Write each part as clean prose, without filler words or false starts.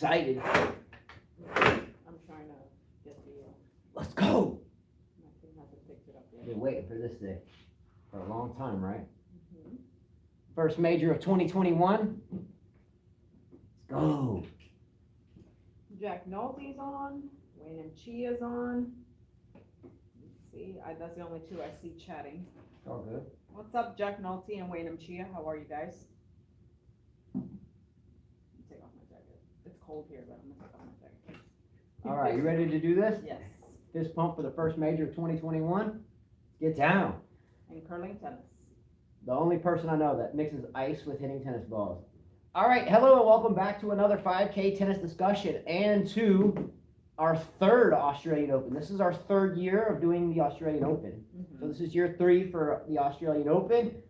excited. I'm trying to get the. Let's go. My thing hasn't picked it up yet. Been waiting for this day for a long time, right? Mhm. First major of 2021. Let's go. Jack Nolte's on. Wayne and Chia's on. Let's see. That's the only two I see chatting. All good. What's up, Jack Nolte and Wayne and Chia? How are you guys? Let me take off my jacket. It's cold here, but I'm gonna take off my jacket. All right, you ready to do this? Yes. Fist pump for the first major of 2021. Get down. And curling tennis. The only person I know that mixes ice with hitting tennis balls. All right, hello and welcome back to another 5K tennis discussion and to our third Australian Open. This is our third year of doing the Australian Open. So this is year 3 for the Australian Open.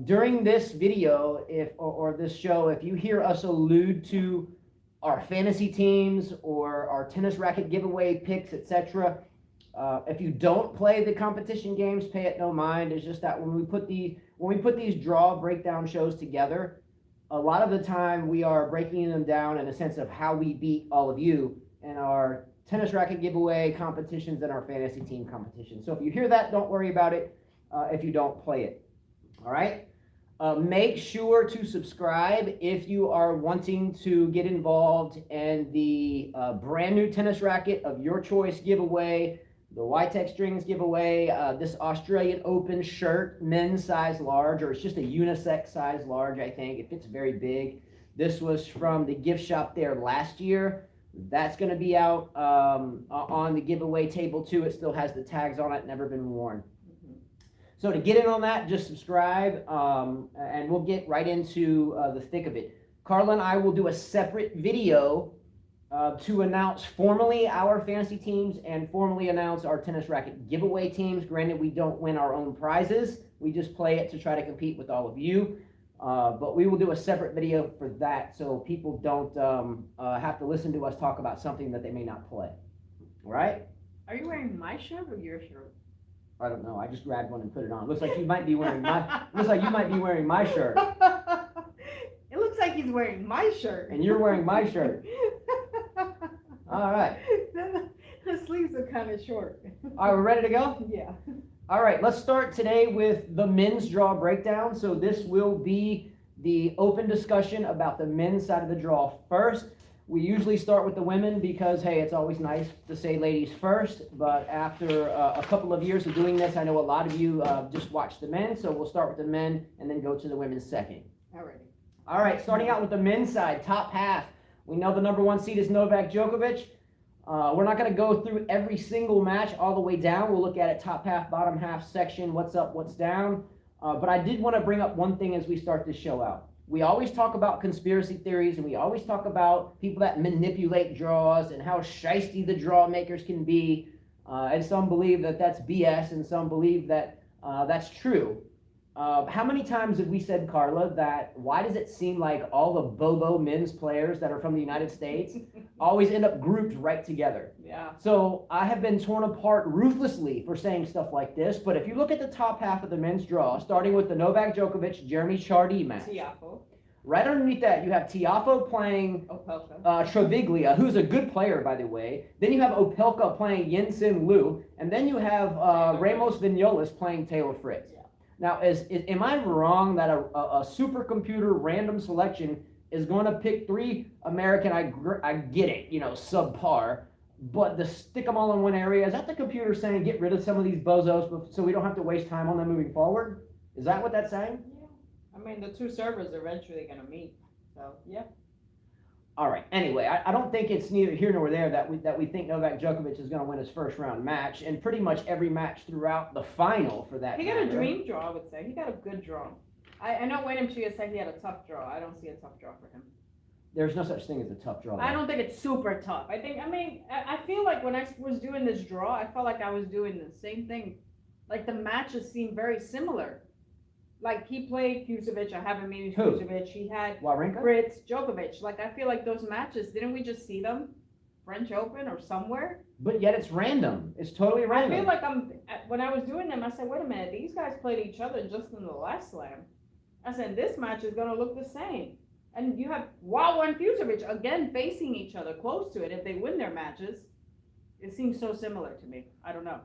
During this video, or this show, if you hear us allude to our fantasy teams or our tennis racket giveaway picks, etc., if you don't play the competition games, pay it no mind. It's just that when we put these draw breakdown shows together, a lot of the time we are breaking them down in a sense of how we beat all of you in our tennis racket giveaway competitions and our fantasy team competitions. So if you hear that, don't worry about it if you don't play it. All right? Make sure to subscribe if you are wanting to get involved in the brand new tennis racket of your choice giveaway, the YTech Strings giveaway, this Australian Open shirt, men's size large, or it's just a unisex size large, I think. It fits very big. This was from the gift shop there last year. That's going to be out on the giveaway table too. It still has the tags on it, never been worn. So to get in on that, just subscribe, and we'll get right into the thick of it. Carla and I will do a separate video to announce formally our fantasy teams and formally announce our tennis racket giveaway teams. Granted, we don't win our own prizes. We just play it to try to compete with all of you. But we will do a separate video for that so people don't have to listen to us talk about something that they may not play. All right? Are you wearing my shirt or your shirt? I don't know. I just grabbed one and put it on. Looks like you might be wearing my. Looks like you might be wearing my shirt. It looks like he's wearing my shirt. And you're wearing my shirt. All right. The sleeves are kind of short. All right, we're ready to go? Yeah. All right, let's start today with the men's draw breakdown. So this will be the open discussion about the men's side of the draw first. We usually start with the women because, hey, it's always nice to say ladies first. But after a couple of years of doing this, I know a lot of you just watch the men. So we'll start with the men and then go to the women second. Alrighty. All right, starting out with the men's side, top half. We know the number 1 seed is Novak Djokovic. We're not going to go through every single match all the way down. We'll look at it top half, bottom half section, what's up, what's down. But I did want to bring up one thing as we start this show out. We always talk about conspiracy theories, and we always talk about people that manipulate draws and how shysty the draw makers can be. And some believe that that's BS, and some believe that that's true. How many times have we said, Carla, that why does it seem like all the Bobo men's players that are from the United States always end up grouped right together? Yeah. So I have been torn apart ruthlessly for saying stuff like this, but if you look at the top half of the men's draw, starting with the Novak Djokovic, Jeremy Chardy match. Tiafoe. Right underneath that, you have Tiafoe playing Opelka. Travaglia, who's a good player, by the way. Then you have Opelka playing Yen-Sin Liu, and then you have Ramos Vignoles playing Taylor Fritz. Yeah. Now, am I wrong that a supercomputer random selection is going to pick 3 American, I get it, subpar, but to stick them all in one area, is that the computer saying get rid of some of these bozos so we don't have to waste time on them moving forward? Is that what that's saying? Yeah. I mean, the two servers are eventually going to meet. So, yeah. All right. Anyway, I don't think it's neither here nor there that we think Novak Djokovic is going to win his first round match, and pretty much every match throughout the final for that. He got a dream draw, I would say. He got a good draw. I know Wayne and Chia said he had a tough draw. I don't see a tough draw for him. There's no such thing as a tough draw. I don't think it's super tough. I feel like when I was doing this draw, I felt like I was doing the same thing. Like the matches seem very similar. Like he played Kusevic. I haven't met Kusevic. He had Wawrinka? Fritz, Djokovic. Like I feel like those matches, didn't we just see them? French Open or somewhere? But yet it's random. It's totally random. I feel like when I was doing them, I said, wait a minute, these guys played each other just in the last slam. I said, this match is going to look the same. And you have Wawa and Fusovic again facing each other close to it. If they win their matches, it seems so similar to me. I don't know.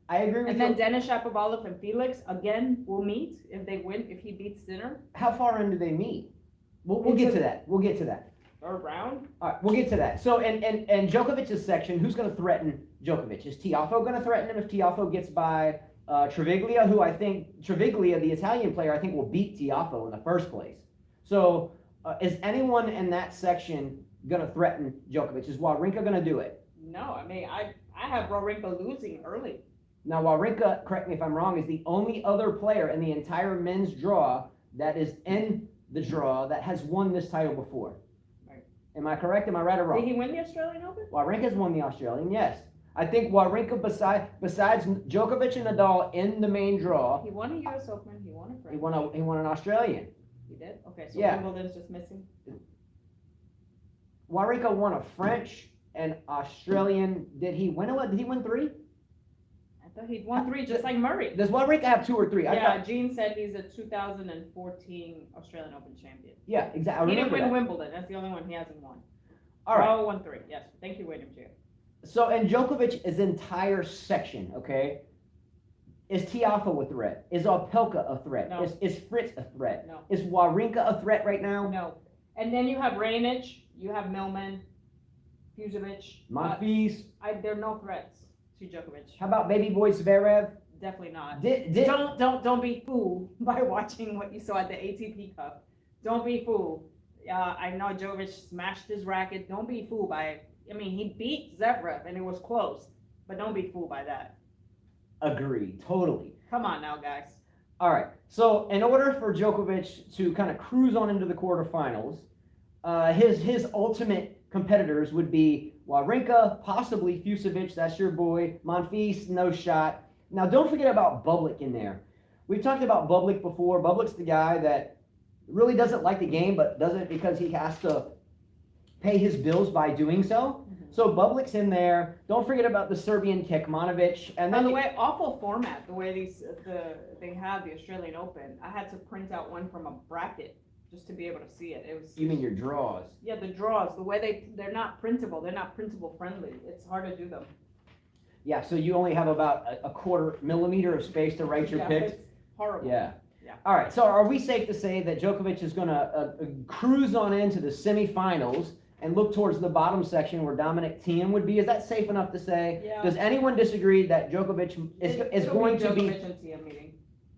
I agree with And you. then Denis Shapovalov and Felix again will meet if they win. If he beats Sinner, How far in do they meet? We'll get to that. We'll get to that. third round. All right, we'll get to that. So, and Djokovic's section, who's going to threaten Djokovic? Is Tiafoe going to threaten him if Tiafoe gets by Travaglia, who I think, Travaglia, the Italian player, I think will beat Tiafoe in the first place. So, is anyone in that section going to threaten Djokovic? Is Wawrinka going to do it? No, I mean I have Wawrinka losing early. Now, Wawrinka, correct me if I'm wrong, is the only other player in the entire men's draw that is in the draw that has won this title before. Right. Am I correct? Am I right or wrong? Did he win the Australian Open? Wawrinka's won the Australian, yes. I think Wawrinka, besides Djokovic and Nadal in the main draw, He won a U.S. Open. He won a French. he won an Australian. He did. Okay, so Yeah. Wimbledon's just missing. Wawrinka won a French and Australian. Did he win a? Did he win 3? I thought he'd won 3 just like Murray. Does Wawrinka have 2 or 3? Yeah, Gene said he's a 2014 Australian Open champion. Yeah, exactly. He didn't win Wimbledon. That's the only one he hasn't won. All right. Oh, won 3. Yes. Thank you, William J. So, in Djokovic's entire section, okay, is Tiafoe a threat? Is Opelka a threat? No. Is Fritz a threat? No. Is Wawrinka a threat right now? No. And then you have Raonic, you have Millman, Fusovic. Monfils. There are no threats to Djokovic. How about baby boy Zverev? Definitely not. Did Don't be fooled by watching what you saw at the ATP Cup. Don't be fooled. I know Djokovic smashed his racket. Don't be fooled by it. I mean, he beat Zverev and it was close, but don't be fooled by that. Agree, totally. Come on now, guys. All right. So, in order for Djokovic to kind of cruise on into the quarterfinals, his ultimate competitors would be Wawrinka, possibly Fusovic, that's your boy. Monfils, no shot. Now, don't forget about Bublik in there. We've talked about Bublik before. Bublik's the guy that really doesn't like the game, but does it because he has to pay his bills by doing so. Mm-hmm. So Bublik's in there. Don't forget about the Serbian Kekmanovic. And By then the way, awful format. The way they have the Australian Open. I had to print out one from a bracket just to be able to see it. It was. You mean your draws? Yeah, the draws. The way they're not printable. They're not printable friendly. It's hard to do them. Yeah, so you only have about a quarter millimeter of space to write your Yeah, picks. it's horrible. Yeah. Yeah. All right. So are we safe to say that Djokovic is going to cruise on into the semifinals and look towards the bottom section where Dominic Thiem would be? Is that safe enough to say? Yeah. Does anyone disagree that Djokovic is It'll going be to be? Djokovic and Thiem meeting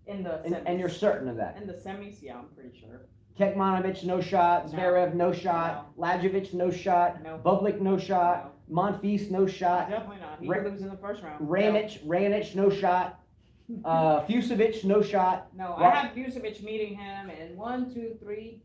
in the semis. And you're certain of that? In the semis, yeah, I'm pretty sure. Kekmanovic, no shot. No. Zverev, no shot. Lajovic, no shot. No. Bublik, no shot. Monfils, no shot. Definitely not. He Ra- would lose in the first round. Raonic, no shot. Fusovic, no shot. No, Wa- I have Vucevic meeting him in 1, 2, 3,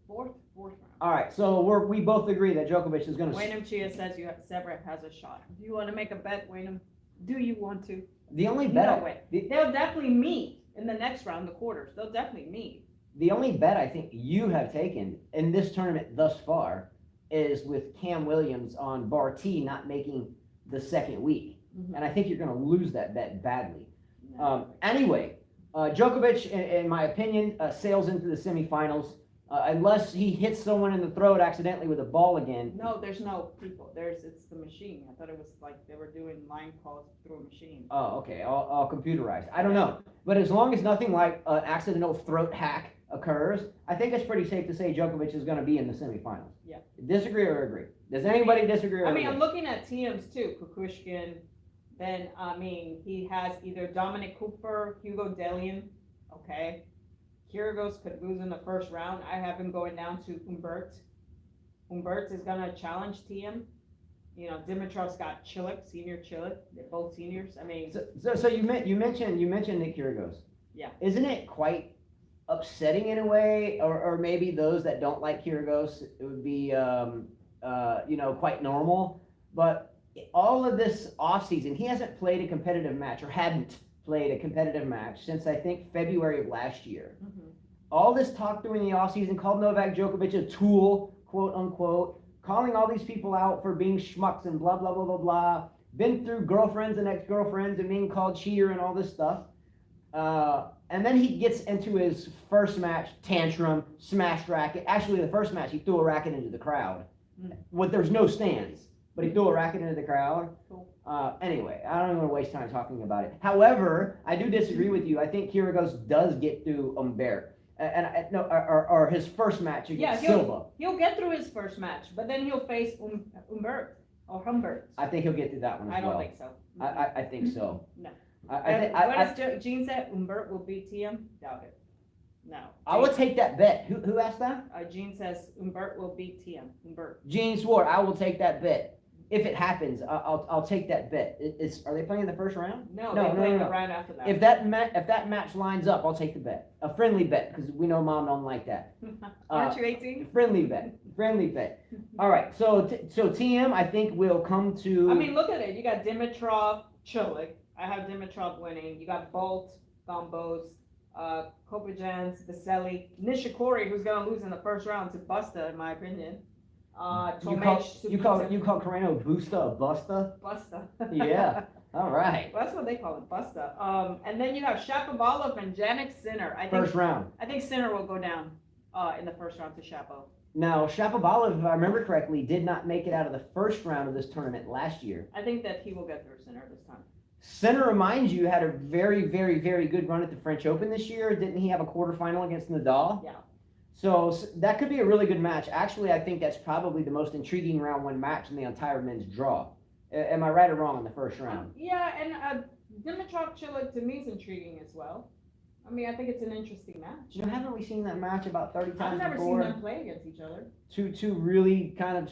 fourth round. All right, so we both agree that Djokovic is going to. Wainum Chia says Zverev has a shot. Do you want to make a bet, Wainum? Do you want to? The only bet. No way. They'll definitely meet in the next round, the quarters. They'll definitely meet. The only bet I think you have taken in this tournament thus far is with Cam Williams on Barty not making the second week. Mhm. And I think you're going to lose that bet badly. Anyway, Djokovic, in my opinion, sails into the semifinals unless he hits someone in the throat accidentally with a ball again. No, there's no people. It's the machine. I thought it was like they were doing line calls through a machine. Oh, okay, all computerized. I don't know. But as long as nothing like an accidental throat hack occurs, I think it's pretty safe to say Djokovic is going to be in the semifinals. Yeah. Disagree or agree? Does anybody disagree or I mean, agree? I'm looking at TMs too. Kukushkin. Then, he has either Dominic Cooper, Hugo Dellien. Okay. Kyrgios could lose in the first round. I have him going down to Humbert. Humbert is going to challenge TM. You know, Dimitrov's got Chilik, senior Chilik. They're both seniors. I mean. So you mentioned Nick Kyrgios. Yeah. Isn't it quite upsetting in a way, or maybe those that don't like Kyrgios, it would be quite normal. But all of this offseason, he hasn't played a competitive match or hadn't played a competitive match since I think February of last year. Mm-hmm. All this talk during the offseason called Novak Djokovic a tool, quote unquote, calling all these people out for being schmucks and blah, blah, blah, blah, blah. Been through girlfriends and ex-girlfriends and being called cheater and all this stuff. And then he gets into his first match, tantrum, smashed racket. Actually, the first match, he threw a racket into the crowd. There's no stands, but he threw a racket into the crowd. Cool. Anyway, I don't even want to waste time talking about it. However, I do disagree with you. I think Kyrgios does get through Humbert. Or his first match against Silva. He'll get through his first match, but then he'll face Humbert or Humbert. I think he'll get through that one as well. I don't think so. I think so. No. What does Gene say? Humbert will beat TM? Doubt it. No. I would take that bet. Who asked that? Gene says Humbert will beat TM. Humbert. Gene swore, I will take that bet. If it happens, I'll take that bet. Are they playing the first round? No, they're playing the round after that. If that match lines up, I'll take the bet. A friendly bet, because we know Mom don't like that. Aren't you 18? Friendly bet. All right, so TM, I think will come to. I mean, look at it. You got Dimitrov, Chilik. I have Dimitrov winning. You got Bolt, Gambos, Kopajans, Vasily, Nishikori, who's gonna lose in the first round to Busta, in my opinion. You call Carreno Busta a Busta? Busta. Yeah. All right. Well, that's what they call it, Busta. And then you have Shapovalov and Jannik Sinner. First round. I think Sinner will go down in the first round to Shapo. Now, Shapovalov, if I remember correctly, did not make it out of the first round of this tournament last year. I think that he will get through Sinner this time. Sinner, reminds you, had a very, very, very good run at the French Open this year. Didn't he have a quarterfinal against Nadal? Yeah. So that could be a really good match. Actually, I think that's probably the most intriguing round one match in the entire men's draw. Am I right or wrong in the first round? Yeah, and Dimitrov Chilik to me is intriguing as well. I mean, I think it's an interesting match. Haven't we seen that match about 30 times I've never before? seen them play against each other. Two really kind of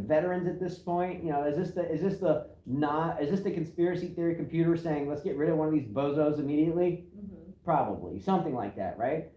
veterans at this point. Is this the conspiracy theory computer saying let's get rid of one of these bozos immediately? Mm-hmm. Probably something like that, right?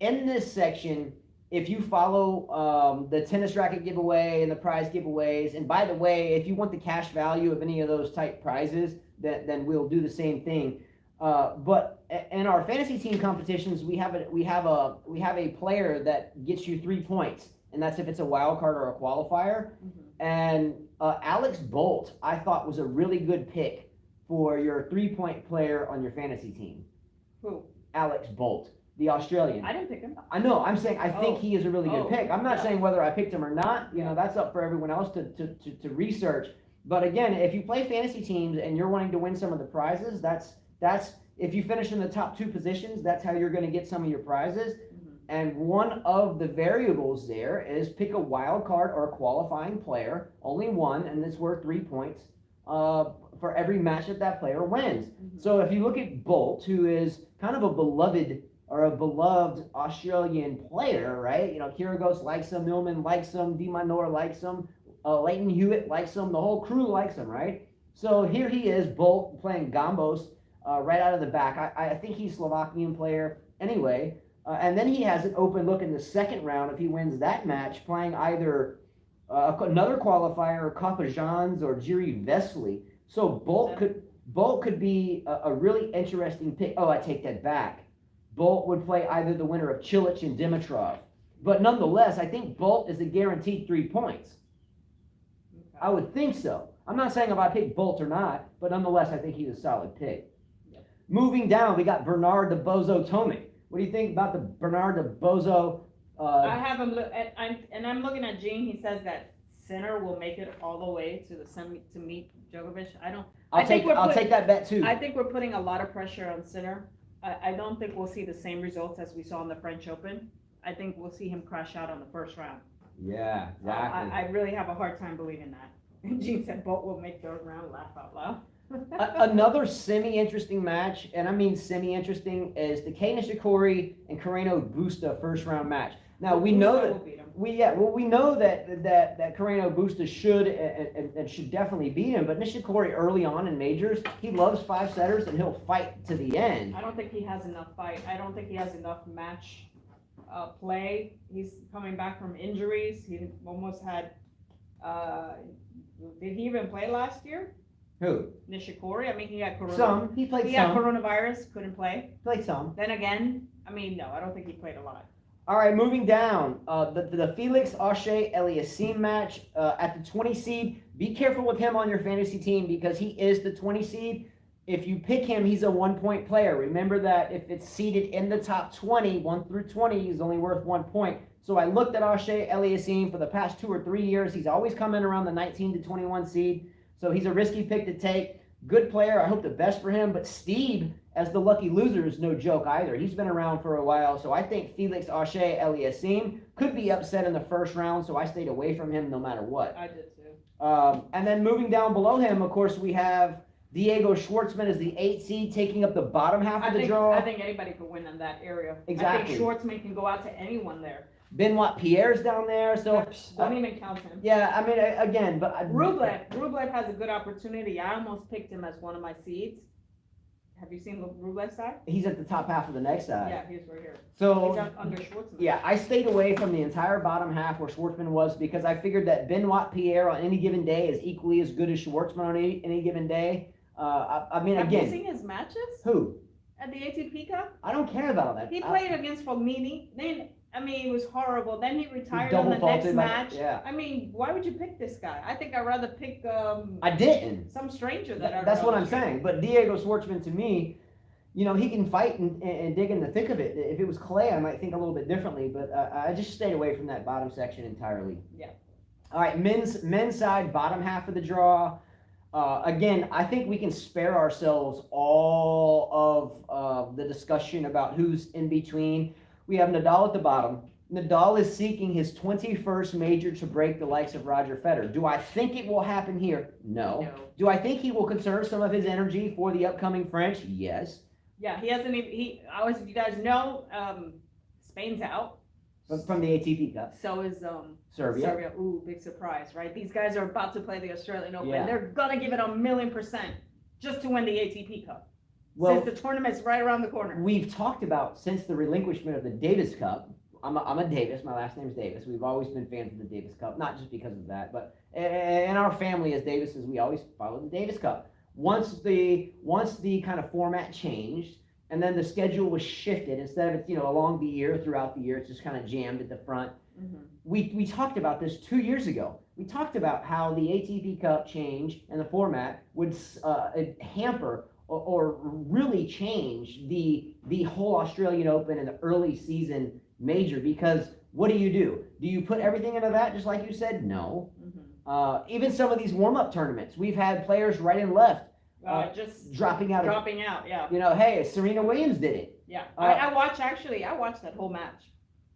In this section, if you follow the tennis racket giveaway and the prize giveaways, and by the way, if you want the cash value of any of those type prizes, then we'll do the same thing. But in our fantasy team competitions, we have a player that gets you 3 points, and that's if it's a wild card or a qualifier. Mm-hmm. And Alex Bolt, I thought, was a really good pick for your 3-point player on your fantasy team. Who? Alex Bolt, the Australian. I didn't pick him. I know. I'm saying I think he is a really good pick. I'm not saying whether I picked him or not. That's up for everyone else to research. But again, if you play fantasy teams and you're wanting to win some of the prizes, that's if you finish in the top 2 positions, that's how you're going to get some of your prizes. Mm-hmm. And one of the variables there is pick a wild card or a qualifying player, only one, and it's worth 3 points for every match that player wins. Mm-hmm. So if you look at Bolt, who is kind of a beloved Australian player, right? Kyrgios likes him, Millman likes him, De Minaur likes him, Leighton Hewitt likes him, the whole crew likes him, right? So here he is, Bolt, playing Gambos right out of the back. I think he's a Slovakian player anyway. And then he has an open look in the second round if he wins that match, playing either another qualifier, Kopajans or Jiri Vesely. So Bolt could be a really interesting pick. Oh, I take that back. Bolt would play either the winner of Cilic and Dimitrov. But nonetheless, I think Bolt is a guaranteed 3 points. Okay. I would think so. I'm not saying if I pick Bolt or not, but nonetheless, I think he's a solid pick. Yep. Moving down, we got Bernard the Bozo Tomic. What do you think about the Bernard the Bozo? I have him, and I'm looking at Gene. He says that Sinner will make it all the way to the semi to meet Djokovic. I'll take that bet too. I think we're putting a lot of pressure on Sinner. I don't think we'll see the same results as we saw in the French Open. I think we'll see him crash out on the first round. Yeah, exactly. I really have a hard time believing that. And Gene said Bolt will make third round. Laugh out loud. Another semi-interesting match, and I mean semi-interesting, is the Kei Nishikori and Carreno Busta first round match. Now we know that we know that Carreno Busta should and should definitely beat him, but Nishikori early on in majors, he loves 5 setters and he'll fight to the end. I don't think he has enough fight. I don't think he has enough match play. He's coming back from injuries. He almost had. Did he even play last year? Who? Nishikori. I mean, he had corona. Some. He played some. He had coronavirus. Couldn't play. Played some. Then again, I mean, no, I don't think he played a lot. All right, moving down. The Felix Auger-Aliassime match at the 20 seed. Be careful with him on your fantasy team because he is the 20 seed. if you pick him, he's a 1-point player. Remember that if it's seeded in the top 20, 1 through 20, he's only worth 1 point. So I looked at Oshae Eliasim for the past 2 or 3 years. He's always come in around the 19 to 21 seed. So he's a risky pick to take. Good player. I hope the best for him. But Steve, as the lucky loser, is no joke either. He's been around for a while. So I think Felix Oshae Eliasim could be upset in the first round. So I stayed away from him no matter what. I did too. And then moving down below him, of course, we have Diego Schwartzman as the 8 seed, taking up the bottom half of the draw. I think anybody could win in that area. Exactly. I think Schwartzman can go out to anyone there. Benoit Pierre's down there, so Don't even count him. yeah. I mean, again, but Rublev has a good opportunity. I almost picked him as one of my seeds. Have you seen Rublev's side? he's at the top half of the next side. Yeah, he's right here. So He's under Schwartzman. yeah, I stayed away from the entire bottom half where Schwartzman was because I figured that Benoit Pierre on any given day is equally as good as Schwartzman on any given day. I mean, Have again, you seen his matches who? at the ATP Cup? I don't care about all that. He played against Fognini. Then it was horrible. Then he retired double on the next faulted match. yeah. I mean, why would you pick this guy? I think I'd rather pick I didn't. some stranger that I That's what I'm saying. But Diego Schwartzman, to me, you know, he can fight and dig in the thick of it. If it was Clay, I might think a little bit differently. But I just stayed away from that bottom section entirely. Yeah. All right, men's side, bottom half of the draw. Again, I think we can spare ourselves all of the discussion about who's in between. We have Nadal at the bottom. Nadal is seeking his 21st major to break the likes of Roger Federer. Do I think it will happen here? No. Do I think he will conserve some of his energy for the upcoming French? Yes. Yeah, he hasn't even. If you guys know, Spain's out. From the ATP Cup. So is Serbia. Ooh, big surprise, right? These guys are about to play the Australian Open. Yeah. They're gonna give it 1,000,000% just to win the ATP Cup. Well, Since the tournament's right around the corner. we've talked about since the relinquishment of the Davis Cup. I'm a Davis. My last name's Davis. We've always been fans of the Davis Cup, not just because of that, but in our family as Davises, we always follow the Davis Cup. Once the kind of format changed, and then the schedule was shifted, instead of along the year, throughout the year, it's just kind of jammed at the front. Mm-hmm. We talked about this 2 years ago. We talked about how the ATP Cup change and the format would hamper or really change the whole Australian Open and the early season major, because what do? Do you put everything into that, just like you said? No. Mm-hmm. Even some of these warm-up tournaments, we've had players right and left just dropping out. Yeah. Hey, Serena Williams did it. Yeah. I watched that whole match.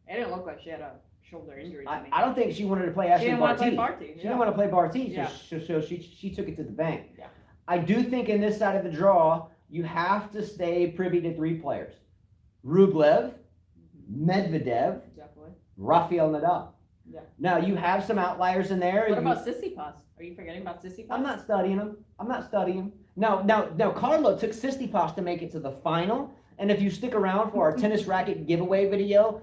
It didn't look like she had a shoulder injury to me. I don't think she wanted to play She Ashley didn't want to play Barty. Barty. She didn't want to play Barty, Yeah. so she took it to the bank. Yeah. I do think in this side of the draw, you have to stay privy to 3 players: Rublev, Medvedev, Definitely. Rafael Nadal. Yeah. Now you have some outliers in there. What about Tsitsipas? Are you forgetting about Tsitsipas? I'm not studying them. Now Carlo took Tsitsipas to make it to the final. And if you stick around for our tennis racket giveaway video,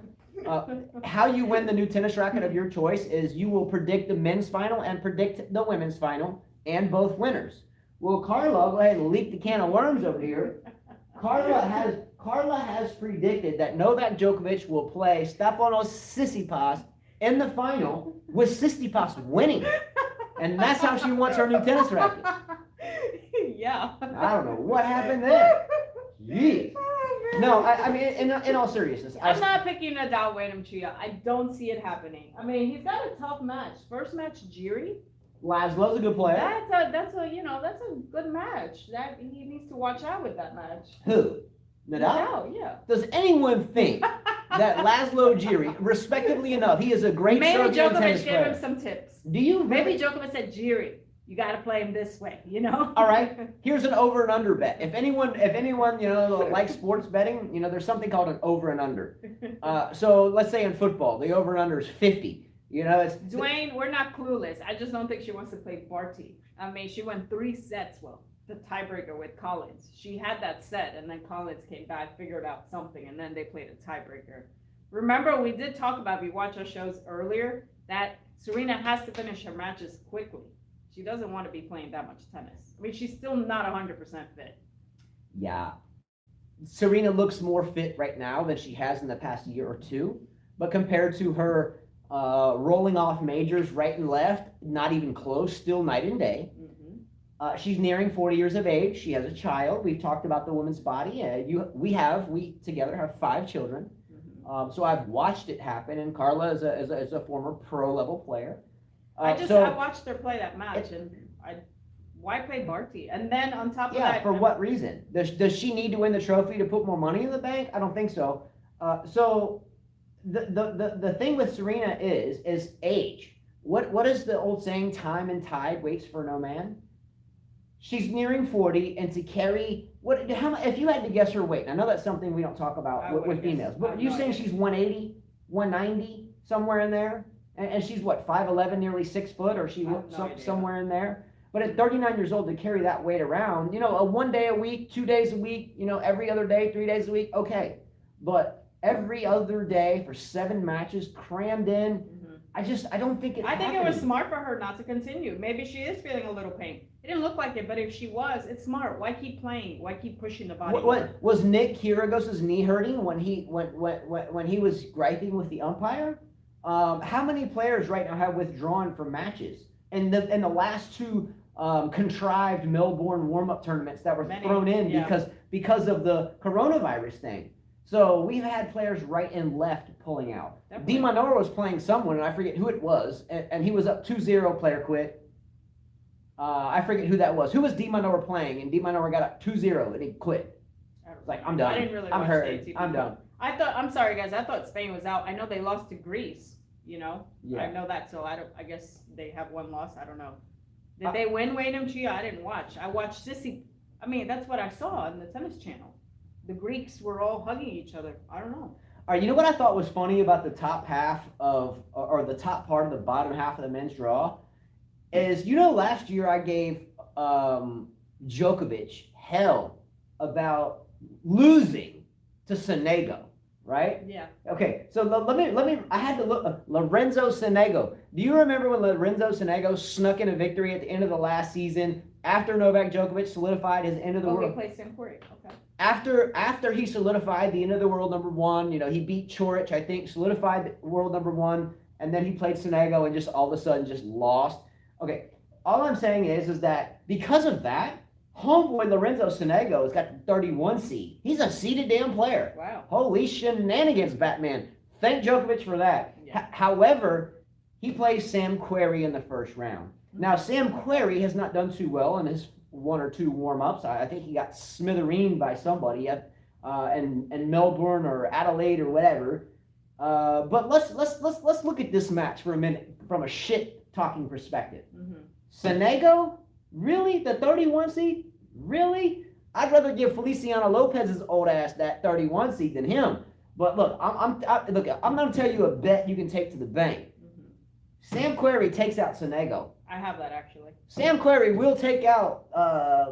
how you win the new tennis racket of your choice is you will predict the men's final and predict the women's final and both winners. Well, Carlo, go ahead and leak the can of worms over here. Carla has predicted that Novak Djokovic will play Stefanos Tsitsipas in the final with Tsitsipas winning. And that's how she wants her new tennis racket. Yeah. I don't know what happened there. Jeez. No, I mean, in all seriousness. I'm not picking Nadal winning, Chia. I don't see it happening. I mean, he's got a tough match. First match, Jiri. Laszlo's a good player. That's a good match. That he needs to watch out with that match. Who? Nadal? Nadal, yeah. Does anyone think that Laszlo Jiri, respectively enough, he is a great Maybe Serbian tennis Djokovic gave player? him some tips. Do you? Maybe Djokovic said, Jiri, you got to play him this way, All right. Here's an over and under bet. If anyone, likes sports betting, there's something called an over and under. So let's say in football, the over and under is 50. It's Dwayne, we're not clueless. I just don't think she wants to play Barty. I mean, she won 3 sets. Well, the tiebreaker with Collins. She had that set, and then Collins came back, figured out something, and then they played a tiebreaker. Remember, we did talk about, if you watch our shows earlier, that Serena has to finish her matches quickly. She doesn't want to be playing that much tennis. I mean, she's still not 100% fit. Yeah. Serena looks more fit right now than she has in the past year or two, but compared to her rolling off majors right and left, not even close, still night and day. Mm-hmm. She's nearing 40 years of age. She has a child. We've talked about the woman's body. We together have 5 children. So I've watched it happen, and Carla is a former pro level player. I watched her play that match, and why play Barty? And then on top of that, for what reason? Does she need to win the trophy to put more money in the bank? I don't think so. So the thing with Serena is age. What is the old saying? Time and tide waits for no man. She's nearing 40, and to carry if you had to guess her weight, I know that's something we don't talk about with females, but you saying she's 180, 190, somewhere in there, and she's what, 5'11", nearly 6 foot, or somewhere in there. But at 39 years old, to carry that weight around, a 1 day a week, 2 days a week, every other day, 3 days a week, okay. But every other day for 7 matches crammed in, I don't think I think it was smart for her not to continue. Maybe she is feeling a little pain. It didn't look like it, but if she was, it's smart. Why keep playing? Why keep pushing the body? What was Nick Kyrgios's knee hurting when he was griping with the umpire? How many players right now have withdrawn from matches? And the last 2 contrived Melbourne warm-up tournaments that were thrown in because of the coronavirus thing. So we've had players right and left pulling out. Di Manoro was playing someone, and I forget who it was, and he was up 2-0, player quit. I forget who that was. Who was Di Manoro playing? And Di Manoro got up 2-0, and he quit. It's like, I'm done. I didn't really I'm watch hurt. the I'm done. I'm sorry, guys. I thought Spain was out. I know they lost to Greece, Yeah. I know that, so I guess they have 1 loss. I don't know. Did they win Wayne Chia? I didn't watch. I watched Sissy. I mean, that's what I saw on the tennis channel. The Greeks were all hugging each other. I don't know. All right, you know what I thought was funny about the top half or the top part of the bottom half of the men's draw is, last year I gave Djokovic hell about losing to Sonego, right? Yeah. Okay, so let me. I had to look. Lorenzo Sonego. Do you remember when Lorenzo Sonego snuck in a victory at the end of the last season after Novak Djokovic solidified his end of the world? He played Sam Querrey. Okay. After he solidified the end of the world #1, he beat Coric, I think, solidified the world #1, and then he played Sonego and just all of a sudden just lost. Okay, all I'm saying is that because of that, homeboy Lorenzo Sonego has got the 31 seed. He's a seeded damn player. Wow. Holy shenanigans, Batman. Thank Djokovic for that. Yeah. However, he plays Sam Querrey in the first round. Now, Sam Querrey has not done too well in his 1 or 2 warm-ups. I think he got smithereened by somebody in Melbourne or Adelaide or whatever. But let's look at this match for a minute from a shit-talking perspective. Sonego? Really? The 31 seed? Really? I'd rather give Feliciano Lopez's old ass that 31 seed than him. But look, I'm going to tell you a bet you can take to the bank. Sam Querrey takes out Sonego. I have that actually. Sam Querrey will take out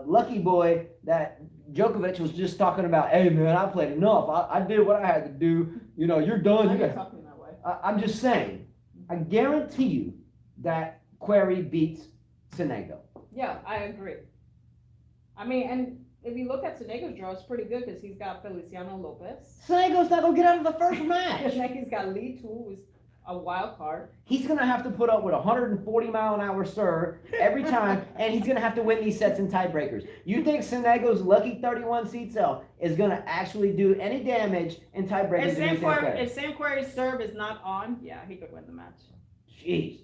Lucky Boy that Djokovic was just talking about. Hey man, I played enough. I did what I had to do. You're done. You're talking that way. I'm just saying. I guarantee you that Querrey beats Sonego. Yeah, I agree. I mean, and if you look at Sonego's draw, it's pretty good because he's got Feliciano Lopez. Sonego's not gonna get out of the first match. And he's got Lee too, who's a wild card. He's going to have to put up with 140-mile-an-hour serve every time, and he's going to have to win these sets in tiebreakers. You think Sonego's lucky 31 seed self is going to actually do any damage in tiebreakers? If Sam Querrey's serve is not on, yeah, he could win the match. Jeez.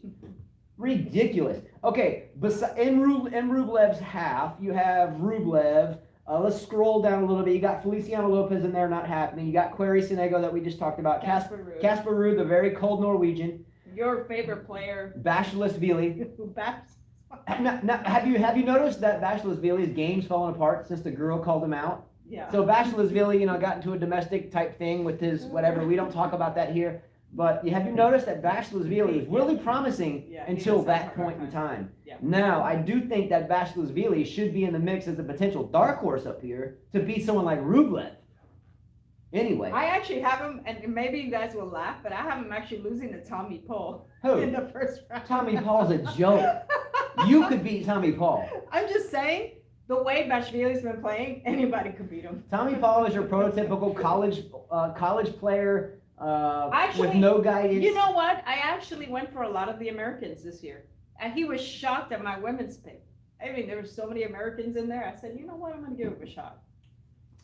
Ridiculous. Okay, in Rublev's half, you have Rublev. Let's scroll down a little bit. You got Feliciano Lopez in there, not happening. You got Querrey Sonego that we just talked about. Casper Ruud, the very cold Norwegian. Your favorite player. Basilashvili. Have you noticed that Basilashvili's game's fallen apart since the girl called him out? Yeah. So Basilashvili, got into a domestic type thing with his whatever. We don't talk about that here. But have you noticed that Basilashvili is really promising until that point in time? Yeah. Now, I do think that Basilashvili should be in the mix as a potential dark horse up here to beat someone like Rublev. Anyway. I actually have him, and maybe you guys will laugh, but I have him actually losing to Tommy Paul in the first round. Tommy Paul's a joke. You could beat Tommy Paul. I'm just saying, the way Basilashvili's been playing, anybody could beat him. Tommy Paul is your prototypical college player. With no guidance. You know what? I actually went for a lot of the Americans this year, and he was shocked at my women's pick. I mean, there were so many Americans in there. I said, you know what? I'm gonna give it a shot.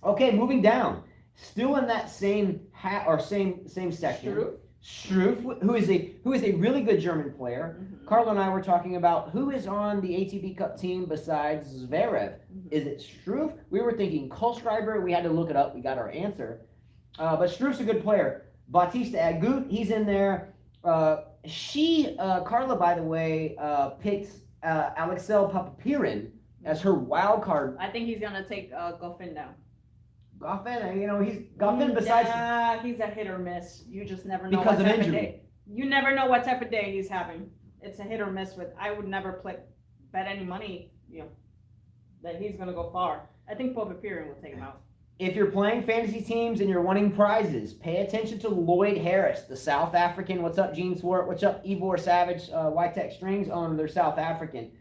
Okay, moving down. Still in that same hat or same section. Struff. Struff, who is a really good German player. Mhm. Carlo and I were talking about who is on the ATP Cup team besides Zverev. Mhm. Is it Struff? We were thinking Kohlschreiber. We had to look it up. We got our answer. But Struff's a good player. Bautista Agut, he's in there. Carla, by the way, picked Alexei Papapirin as her wild card. I think he's gonna take Goffin down. Goffin, he's Goffin besides. Yeah, he's a hit or miss. You just never know Because what of type injury. of day. You never know what type of day he's having. It's a hit or miss with. I would never bet any money, that he's gonna go far. I think Popapirin will take him out. If you're playing fantasy teams and you're winning prizes, pay attention to Lloyd Harris, the South African. What's up, Gene Swart? What's up, Ivor Savage? White Tech Strings on their South African.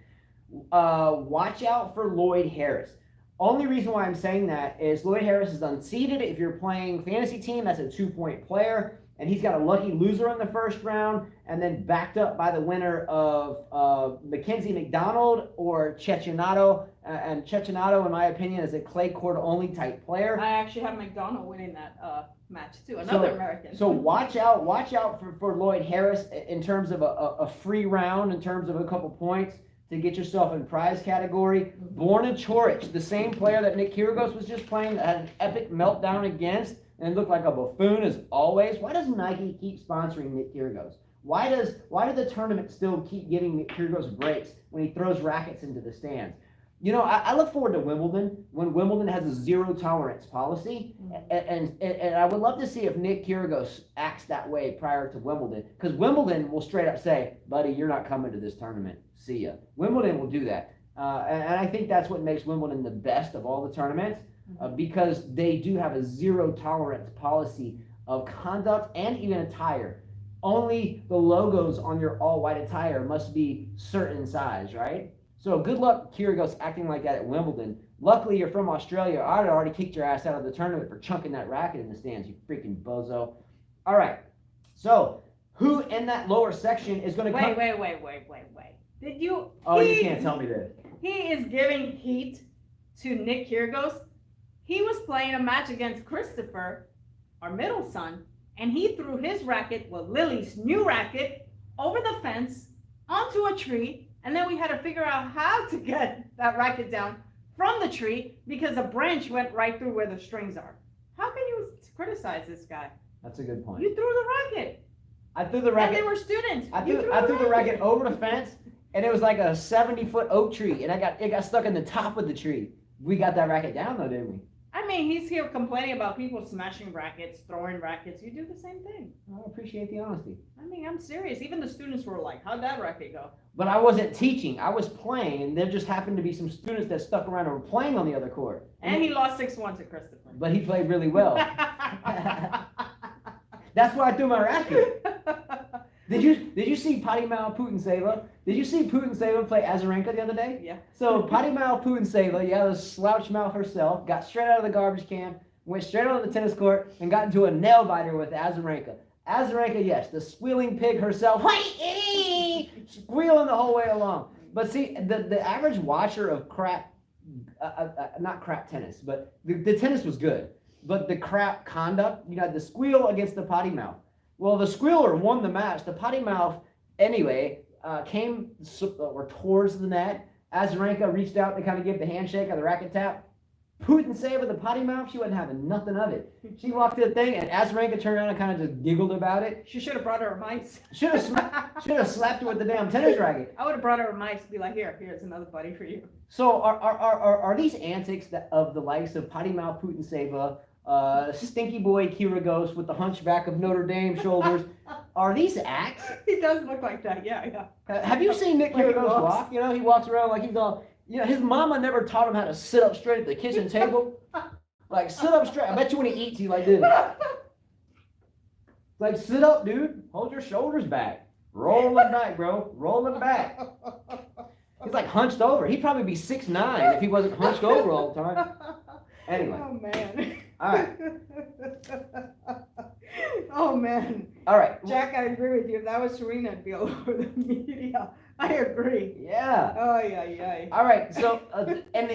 Watch out for Lloyd Harris. Only reason why I'm saying that is Lloyd Harris is unseeded. If you're playing fantasy team, that's a 2-point player. And he's got a lucky loser in the first round, and then backed up by the winner of Mackenzie McDonald or Cecchinato. And Cecchinato, in my opinion, is a clay court only type player. I actually have McDonald winning that match too. Another American. So watch out for Lloyd Harris in terms of a free round, in terms of a couple points to get yourself in prize category. Borna Coric, the same player that Nick Kyrgios was just playing, that had an epic meltdown against and looked like a buffoon as always. Why does Nike keep sponsoring Nick Kyrgios? Why do the tournament still keep giving Nick Kyrgios breaks when he throws rackets into the stands? I look forward to Wimbledon, when Wimbledon has a zero tolerance policy, and I would love to see if Nick Kyrgios acts that way prior to Wimbledon, because Wimbledon will straight up say, buddy, you're not coming to this tournament. See ya. Wimbledon will do that. And I think that's what makes Wimbledon the best of all the tournaments, because they do have a zero tolerance policy of conduct and even attire. Only the logos on your all-white attire must be certain size, right? So good luck, Kyrgios, acting like that at Wimbledon. Luckily, you're from Australia. I'd already kicked your ass out of the tournament for chunking that racket in the stands, you freaking bozo. All right. So who in that lower section is going to come? Wait. Did you? Oh, you can't tell me this. He is giving heat to Nick Kyrgios. He was playing a match against Christopher, our middle son, and he threw his racket, Lily's new racket, over the fence onto a tree. And then we had to figure out how to get that racket down from the tree because a branch went right through where the strings are. How can you criticize this guy? That's a good point. You threw the racket. I threw the racket. And they were students. I threw the racket over the fence, and it was like a 70-foot oak tree, and it got stuck in the top of the tree. We got that racket down though, didn't we? I mean, he's here complaining about people smashing rackets, throwing rackets. You do the same thing. I appreciate the honesty. I mean, I'm serious. Even the students were like, how'd that racket go? But I wasn't teaching. I was playing, and there just happened to be some students that stuck around and were playing on the other court. And he lost 6-1 to Christopher. But he played really well. That's why I threw my racket. Did you see Patimao Putintseva? Did you see Putintseva play Azarenka the other day? Yeah. So Patimao Putintseva, the slouch mouth herself, got straight out of the garbage can, went straight onto the tennis court, and got into a nail biter with Azarenka. Azarenka, yes, the squealing pig herself, squealing the whole way along. But see, the average watcher of not crap tennis, but the tennis was good. But the crap conduct, the squeal against the potty mouth. Well, the squealer won the match. The potty mouth, anyway, came towards the net. Azarenka reached out to kind of give the handshake or the racket tap. Putintseva, the potty mouth, she wasn't having nothing of it. She walked to the thing, and Azarenka turned around and kind of just giggled about it. She should have brought her a mice. Should have slapped her with the damn tennis racket. I would have brought her a mice. Be like, here's another buddy for you. So are these antics of the likes of potty mouth Putintseva, stinky boy Kyrgios with the hunchback of Notre Dame shoulders, are these acts? He does look like that, yeah. Have you seen Nick Kyrgios walk? He walks around like he's all, his mama never taught him how to sit up straight at the kitchen table. Like, sit up straight. I bet you when he eats, he like this. Like, sit up, dude. Hold your shoulders back. Roll them back, bro. Roll them back. He's like hunched over. He'd probably be 6'9" if he wasn't hunched over all the time. Anyway. Oh, man. All right. Oh, man. All right. Jack, I agree with you. If that was Serena, it'd be all over the media. I agree. Yeah. Oh, yeah. All right. So, and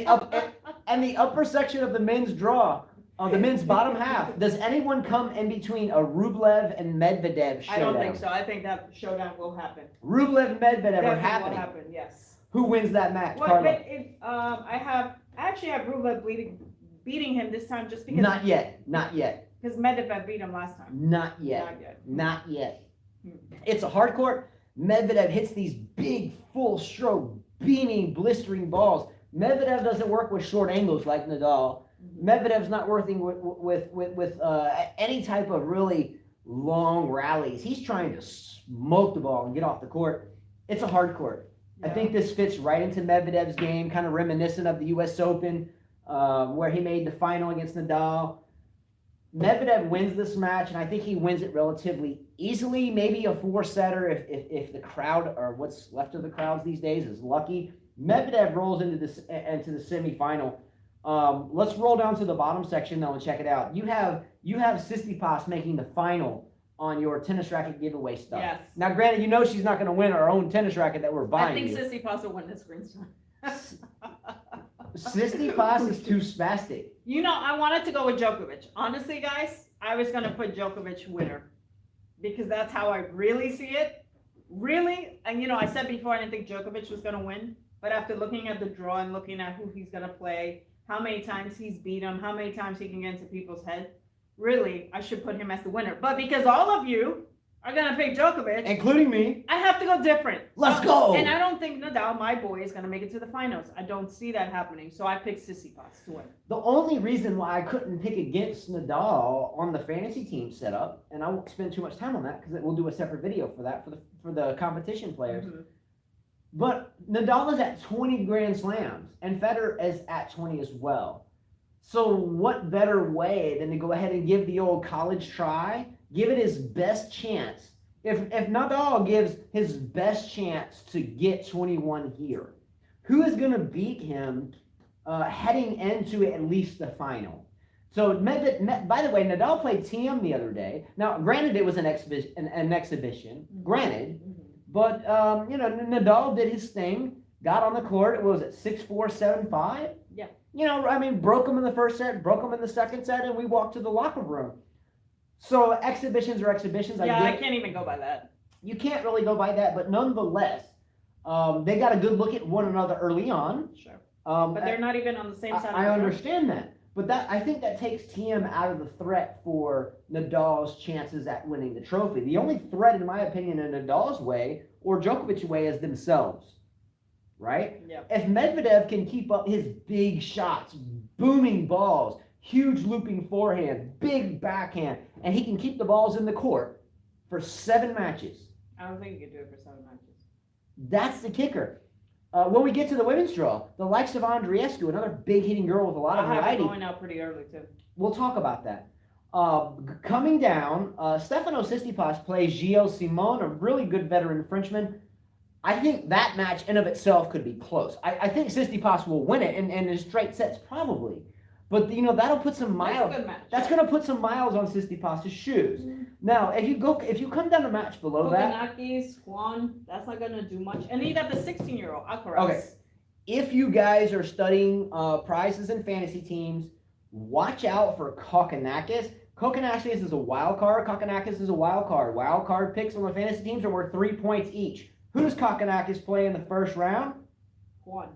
the upper section of the men's draw, the men's bottom half. Does anyone come in between a Rublev and Medvedev showdown? I don't think so. I think that showdown will happen. Rublev and Medvedev Definitely are happening. will happen. Yes. Who wins that match, Well, Carla? but if I actually have Rublev beating him this time just because. Not yet. Because Medvedev beat him last time. Not yet. Not yet. It's a hard court. Medvedev hits these big, full stroke, beaming, blistering balls. Medvedev doesn't work with short angles like Nadal. Medvedev's not working with any type of really long rallies. He's trying to smoke the ball and get off the court. It's a hard court. Yeah. I think this fits right into Medvedev's game, kind of reminiscent of the U.S. Open, where he made the final against Nadal. Medvedev wins this match, and I think he wins it relatively easily. Maybe a 4-setter if the crowd, or what's left of the crowds these days, is lucky. Medvedev rolls into the semifinal. Let's roll down to the bottom section though and check it out. You have Tsitsipas making the final on your tennis racket giveaway stuff. Yes. Now, granted, you know she's not going to win our own tennis racket that we're buying. I think Tsitsipas will win this Grand Slam. Tsitsipas is too spastic. You know, I wanted to go with Djokovic. Honestly, guys, I was going to put Djokovic winner because that's how I really see it. Really, and you know, I said before I didn't think Djokovic was going to win, but after looking at the draw and looking at who he's going to play, how many times he's beat him, how many times he can get into people's head, really, I should put him as the winner. But because all of you are going to pick Djokovic, including me, I have to go different. Let's go. And I don't think Nadal, my boy, is going to make it to the finals. I don't see that happening. So I picked Tsitsipas to win. The only reason why I couldn't pick against Nadal on the fantasy team setup, and I won't spend too much time on that because we'll do a separate video for that for the competition players. Mm-hmm. But Nadal is at 20 Grand Slams, and Federer is at 20 as well. So what better way than to go ahead and give the old college try, give it his best chance. If Nadal gives his best chance to get 21 here, who is going to beat him heading into at least the final? So, by the way, Nadal played Thiem the other day. Now, granted, it was an exhibition, granted. But, you know, Nadal did his thing, got on the court. It was at 6-4, 7-5. Yeah. You know, I mean, broke him in the first set, broke him in the second set, and we walked to the locker room. So exhibitions are exhibitions. I can't even go by that. You can't really go by that, but nonetheless, they got a good look at one another early on. Sure. But they're not even on the same side. I understand that. But I think that takes Thiem out of the threat for Nadal's chances at winning the trophy. The only threat, in my opinion, in Nadal's way or Djokovic's way is themselves, right? Yeah. If Medvedev can keep up his big shots, booming balls, huge looping forehand, big backhand, and he can keep the balls in the court for 7 matches. I don't think you can do it for 7 matches. That's the kicker. When we get to the women's draw, the likes of Andreescu, another big hitting girl with a lot of variety. I have it going out pretty early too. We'll talk about that. Coming down, Stefanos Tsitsipas plays Gilles Simon, a really good veteran Frenchman. I think that match in of itself could be close. I think Tsitsipas will win it, and in straight sets probably. But, you know, that'll put some miles. That's a good match. That's going to put some miles on Tsitsipas' shoes. Mm-hmm. Now, if you come down a match below that. Kokonakis, Juan, that's not going to do much. And then you got the 16-year-old, Alcaraz. Okay. If you guys are studying prizes and fantasy teams, watch out for Kokonakis. Kokonakis is a wild card. Kokonakis is a wild card. Wild card picks on the fantasy teams are worth 3 points each. Who does Kokonakis play in the first round? Juan.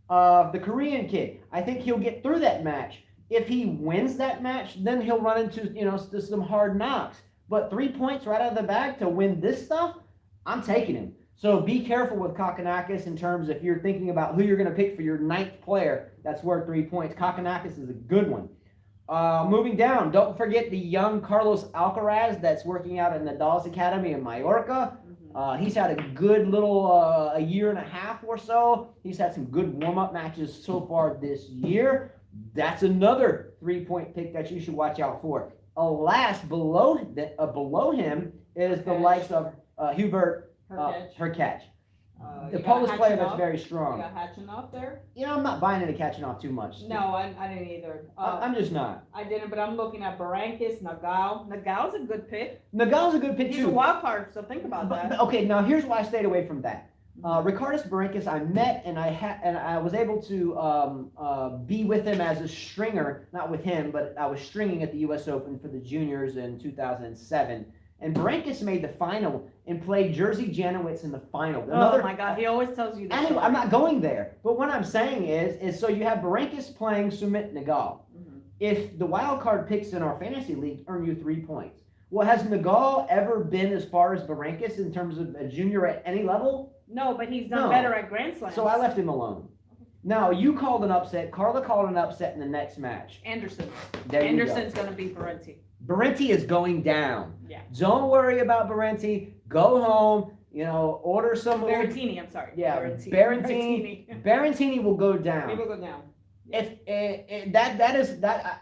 The Korean kid. I think he'll get through that match. If he wins that match, then he'll run into, you know, some hard knocks. But 3 points right out of the bag to win this stuff, I'm taking him. So be careful with Kokonakis in terms if you're thinking about who you're going to pick for your 9th player that's worth 3 points. Kokonakis is a good one. Moving down, don't forget the young Carlos Alcaraz that's working out at Nadal's Academy in Mallorca. He's had a good little a year and a half or so. He's had some good warm-up matches so far this year. That's another 3-point pick that you should watch out for. Last, below him is the likes of Hubert Hurkacz. The Polish player that's very strong. You got Hachinov there? You know, I'm not buying into Kachanov too much. No, I didn't either. I'm just not. I didn't, but I'm looking at Berankis, Nagal. Nagal's a good pick. Nagal's a good pick He's too. a wild card, so think about that. Okay, now here's why I stayed away from that. Ricardus Barranquez, I met and I was able to be with him as a stringer, not with him, but I was stringing at the U.S. Open for the juniors in 2007. And Barranquez made the final and played Jerzy Janowicz in the final. Oh my God, he always tells you that. Anyway, I'm not going there, but what I'm saying is so you have Barranquez playing Sumit Nagal. If the wild card picks in our fantasy league earn you 3 points. Well, has Nagal ever been as far as Barranquez in terms of a junior at any level? No, but he's done better at Grand Slams. So I left him alone. Now, you called an upset. Carla called an upset in the next match. Anderson's going to beat Barenti. Barenti is going down. Yeah. Don't worry about Barenti. Go home. Order some. Berrettini, I'm sorry. Yeah, Berrettini will go down. He will go down. If that is that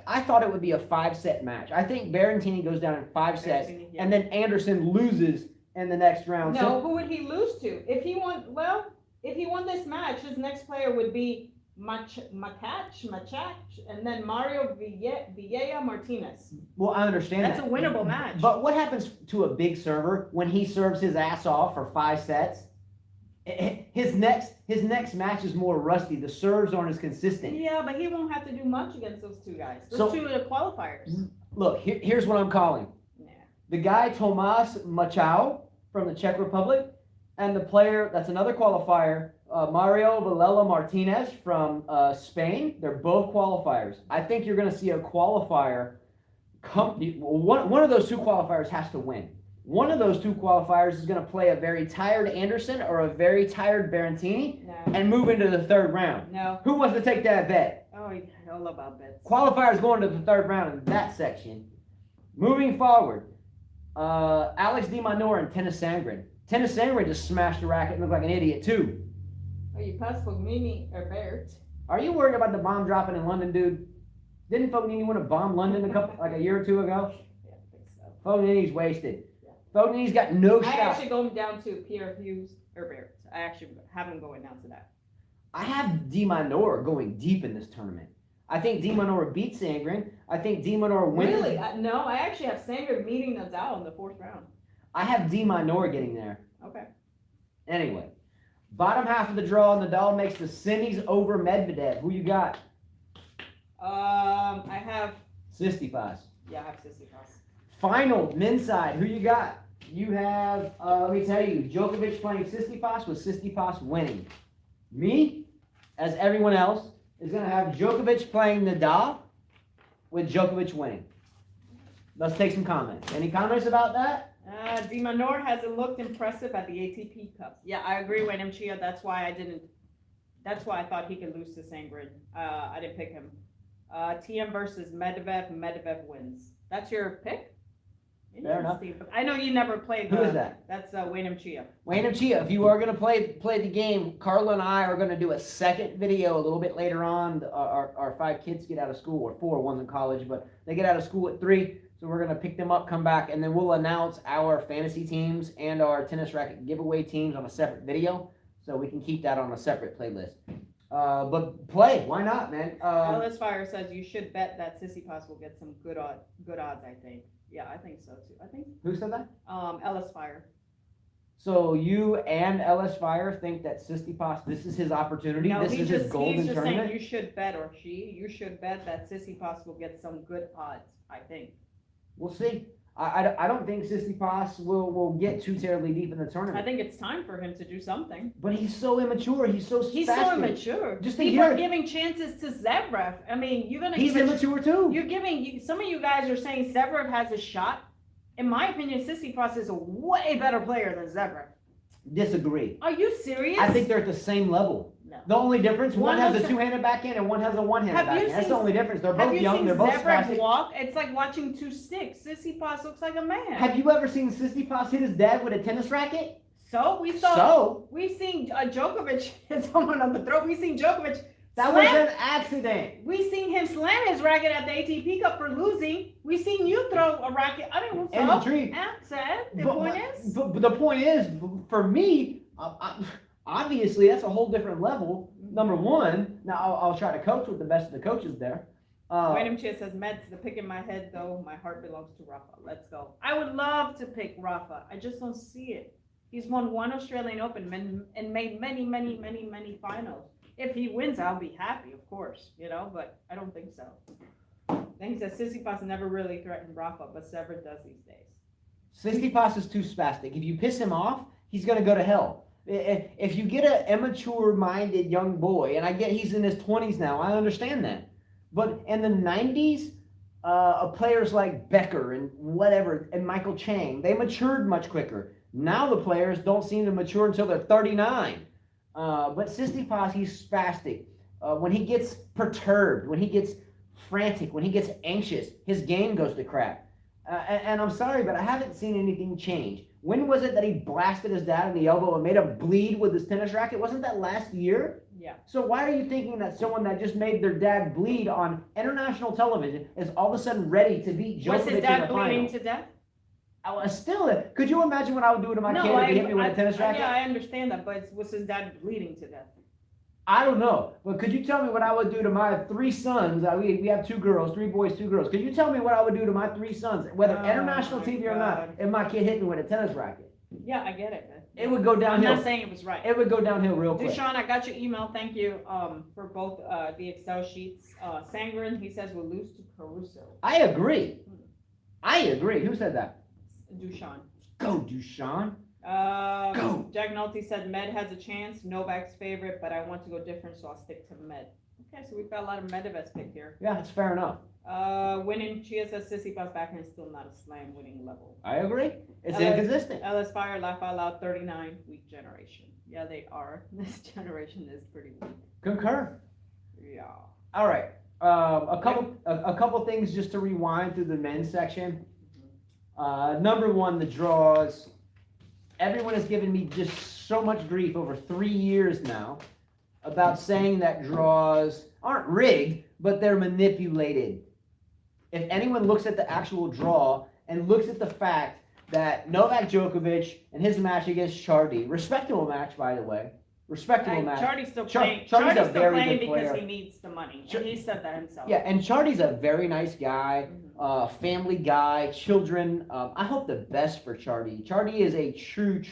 I thought it would be a 5-set match. I think Berrettini goes down in 5 sets, and then Anderson loses in the next round. No, who would he lose to? If he won this match, his next player would be Machach, and then Mario Villella Martinez. Well, I understand that's a winnable match. But what happens to a big server when he serves his ass off for 5 sets? His next match is more rusty. The serves aren't as consistent. Yeah, but he won't have to do much against those two guys. Those two are the qualifiers. Look, here's what I'm calling. Yeah. The guy Tomas Machau from the Czech Republic, and the player that's another qualifier, Mario Villella Martinez from Spain. They're both qualifiers. I think you're going to see a qualifier. One of those two qualifiers has to win. One of those two qualifiers is going to play a very tired Anderson or a very tired Berrettini and move into the third round. No. Who wants to take that bet? Oh, yeah, all about bets. Qualifiers going to the third round in that section. Moving forward, Alex Di Minor and Tennis Sangren. Tennis Sangren just smashed the racket and looked like an idiot too. Oh, you passed Fognini or Bert. Are you worried about the bomb dropping in London, dude? Didn't Fognini win a bomb London a year or two ago? Yeah, I think so. Fognini's wasted. Fognini's got no shot. I actually go down to Pierre Hughes or Bert. I actually have him going down to that. I have Di Minor going deep in this tournament. I think Di Minor beats Sangren. I think Di Minor wins. Really? No, I actually have Sangren meeting Nadal in the 4th round. I have Di Minor getting there. Okay. Anyway, bottom half of the draw, Nadal makes the semis over Medvedev. Who you got? I have Tsitsipas. Yeah, I have Tsitsipas. Final, men's side, who you got? You have, let me tell you, Djokovic playing Tsitsipas with Tsitsipas winning. Me, as everyone else, is going to have Djokovic playing Nadal with Djokovic winning. Let's take some comments. Any comments about that? Di Minor hasn't looked impressive at the ATP Cup. Yeah, I agree with him, Chia. That's why I thought he could lose to Sangren. I didn't pick him. TM versus Medvedev. Medvedev wins. That's your pick? Fair enough. I know you never played. Who is that? That's Wayne Chia. Wayne Chia. If you are going to play the game, Carla and I are going to do a second video a little bit later on. Our 5 kids get out of school, or 4, one's in college, but they get out of school at 3. So we're going to pick them up, come back, and then we'll announce our fantasy teams and our tennis racket giveaway teams on a separate video. So we can keep that on a separate playlist. But play, why not, man? Ellis Fire says you should bet that Tsitsipas will get some good odds, I think. Yeah, I think so too. I think. Who said that? Ellis Fire. So you and Ellis Fire think that Tsitsipas, this is his opportunity? No, this is his golden he's just tournament? saying you should bet, or you should bet that Tsitsipas will get some good odds, I think. We'll see. I don't think Tsitsipas will get too terribly deep in the tournament. I think it's time for him to do something. But he's so immature. He's so immature. Just people are giving chances to Zverev. I mean, you're gonna. He's immature too. You're giving. Some of you guys are saying Zverev has a shot. In my opinion, Tsitsipas is a way better player than Zverev. Disagree. Are you serious? I think they're at the same level. No. The only difference, one has a two-handed backhand and one has a one-handed backhand. That's the only difference. They're both young. They're both Zverev walk? It's like watching 2 sticks. Tsitsipas looks like a man. Have you ever seen Tsitsipas hit his dad with a tennis racket? We've seen Djokovic hit someone on the throat. We've seen Djokovic. That was an accident. We've seen him slam his racket at the ATP Cup for losing. We've seen you throw a racket. I mean, what's up? The point is, for me, obviously that's a whole different level. Number one, now I'll try to coach with the best of the coaches there. Random Chia says, Mets, the pick in my head, though, my heart belongs to Rafa. Let's go. I would love to pick Rafa. I just don't see it. He's won one Australian Open and made many, many, many, many finals. If he wins, I'll be happy, of course, but I don't think so. Then he says Tsitsipas never really threatened Rafa, but Sever does these days. Tsitsipas is too spastic. If you piss him off, he's going to go to hell. If you get an immature-minded young boy, and I get he's in his 20s now, I understand that. But in the 90s, players like Becker and whatever, and Michael Chang, they matured much quicker. Now the players don't seem to mature until they're 39. But Tsitsipas, he's spastic. When he gets perturbed, when he gets frantic, when he gets anxious, his game goes to crap. And I'm sorry, but I haven't seen anything change. When was it that he blasted his dad in the elbow and made him bleed with his tennis racket? Wasn't that last year? Yeah. So why are you thinking that someone that just made their dad bleed on international television is all of a sudden ready to beat Djokovic in the final? Was his dad bleeding to death? Could you imagine what I would do to my kid if he hit me with a tennis racket? Yeah, I understand that, but was his dad bleeding to death? I don't know, but could you tell me what I would do to my 3 sons? We have 2 girls, 3 boys, 2 girls. Could you tell me what I would do to my 3 sons, whether international TV or not, if my kid hit me with a tennis racket? Yeah, I get it, man. It would go downhill. I'm not saying it was right. It would go downhill real quick. Dushan, I got your email. Thank you for both the Excel sheets. Sangren, he says, will lose to Caruso. I agree. Who said that? Dushan. Go, Dushan. Go. Jack Nolte said Med has a chance. Novak's favorite, but I want to go different, so I'll stick to Med. Okay, so we've got a lot of Medvedev pick here. Yeah, it's fair enough. Winning Chia says Tsitsipas backhand is still not a slam winning level. I agree. It's inconsistent. LS Fire, laugh out loud, 39, weak generation. Yeah, they are. This generation is pretty weak. Concur. Yeah. All right. A couple things just to rewind through the men's section. Number 1, the draws. Everyone has given me just so much grief over 3 years now about saying that draws aren't rigged, but they're manipulated. If anyone looks at the actual draw and looks at the fact that Novak Djokovic and his match against Chardy, respectable match, by the way, match. Chardy's still playing. Chardy's a still very playing good player. because he needs the money. And he said that himself. Yeah, and Chardy's a very nice guy, family guy, children. I hope the best for Chardy. Chardy is a true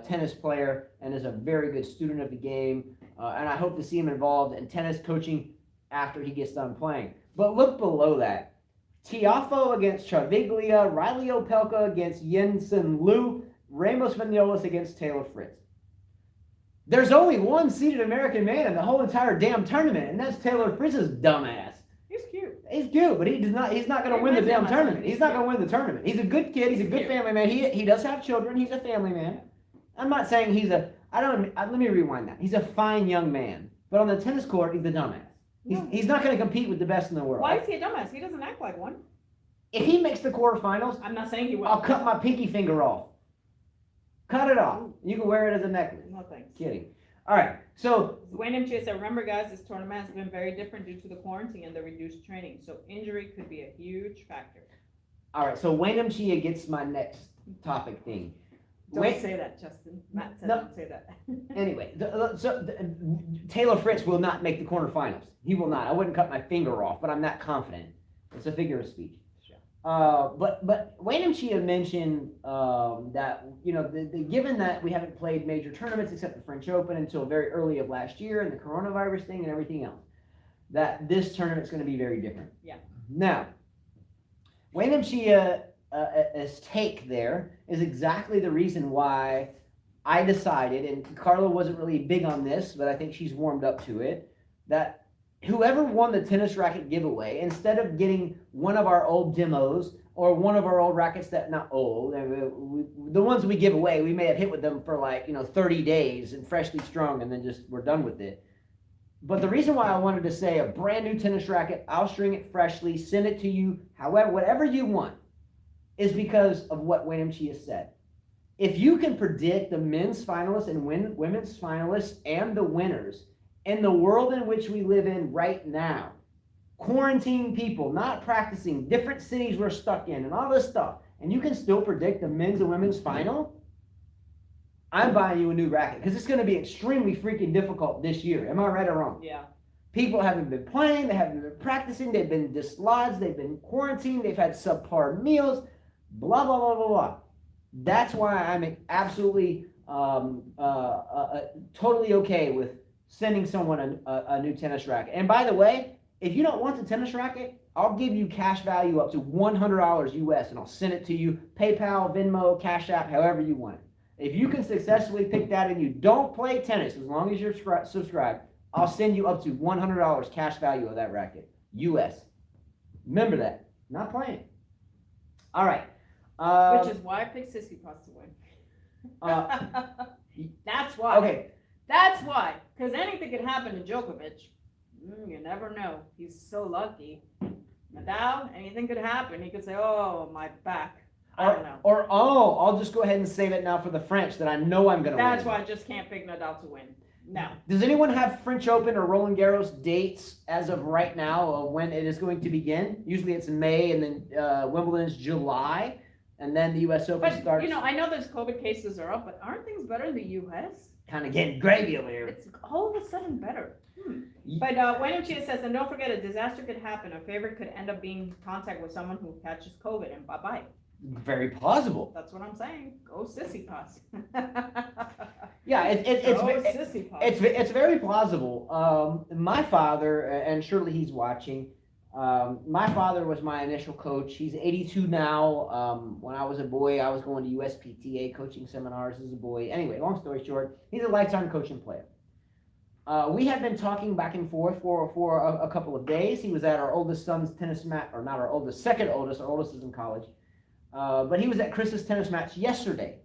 tennis player and is a very good student of the game. And I hope to see him involved in tennis coaching after he gets done playing. But look below that. Tiafoe against Charviglia, Riley Opelka against Jensen Liu, Ramos Vinolas against Taylor Fritz. There's only one seeded American man in the whole entire damn tournament, and that's Taylor Fritz's dumbass. He's cute. He's cute, but he's not going to win the damn tournament. He's not going to win the tournament. He's a good kid. He's a good family man. He does have children. He's a family man. I'm not saying let me rewind that. He's a fine young man, but on the tennis court, he's a dumbass. He's not going to compete with the best in the world. Why is he a dumbass? He doesn't act like one. If he makes the quarterfinals, I'm not saying he will. I'll cut my pinky finger off. Cut it off. You can wear it as a necklace. No thanks. Kidding. All right. So Wayne M. said, remember guys, this tournament has been very different due to the quarantine and the reduced training. So injury could be a huge factor. All right. So Wayne M. Chia gets my next topic thing. Don't say that, Justin. Matt said don't say that. Anyway, Taylor Fritz will not make the quarterfinals. He will not. I wouldn't cut my finger off, but I'm not confident. It's a figure of speech. Sure. But Wayne M. Chia mentioned that given that we haven't played major tournaments except the French Open until very early of last year and the coronavirus thing and everything else, that this tournament's going to be very different. Yeah. Now, Wayne M. Chia as take there is exactly the reason why I decided, and Carla wasn't really big on this, but I think she's warmed up to it, that whoever won the tennis racket giveaway, instead of getting one of our old demos or one of our old rackets that, not old, the ones we give away, we may have hit with them for 30 days and freshly strung and then just we're done with it. But the reason why I wanted to say a brand new tennis racket, I'll string it freshly, send it to you, however, whatever you want, is because of what Wayne Chia said. If you can predict the men's finalists and women's finalists and the winners in the world in which we live in right now, quarantined people, not practicing, different cities we're stuck in, and all this stuff, and you can still predict the men's and women's final, I'm buying you a new racket because it's going to be extremely freaking difficult this year. Am I right or wrong? Yeah. People haven't been playing, they haven't been practicing, they've been dislodged, they've been quarantined, they've had subpar meals, blah, blah, blah, blah, blah. That's why I'm absolutely totally okay with sending someone a new tennis racket. And by the way, if you don't want the tennis racket, I'll give you cash value up to $100 US, and I'll send it to you, PayPal, Venmo, Cash App, however you want it. If you can successfully pick that and you don't play tennis, as long as you're subscribed, I'll send you up to $100 cash value of that racket, US. Remember that. Not playing. All right. Which is why I picked Sissy Pass to win. That's why. Okay. That's why. Because anything can happen to Djokovic. You never know. He's so lucky. Nadal, anything could happen. He could say, "Oh, my back." I don't know. Or I'll just go ahead and save it now for the French that I know I'm going to win. That's why I just can't pick Nadal to win. No. Does anyone have French Open or Roland Garros dates as of right now of when it is going to begin? Usually it's May, and then Wimbledon is July, and then the U.S. Open starts. You know, I know those COVID cases are up, but aren't things better in the U.S.? Kind of getting gravy over here. It's all of a sudden better. But Chia says, and don't forget, a disaster could happen. A favorite could end up being in contact with someone who catches COVID, and bye-bye. Very plausible. That's what I'm saying. Go Sissy Pass. Yeah, it's very plausible. My father, and surely he's watching, my father was my initial coach. He's 82 now. When I was a boy, I was going to USPTA coaching seminars as a boy. Anyway, long story short, he's a lifetime coaching player. We had been talking back and forth for a couple of days. He was at our oldest son's tennis match, or not our oldest, second oldest. Our oldest is in college. But he was at Chris's tennis match yesterday.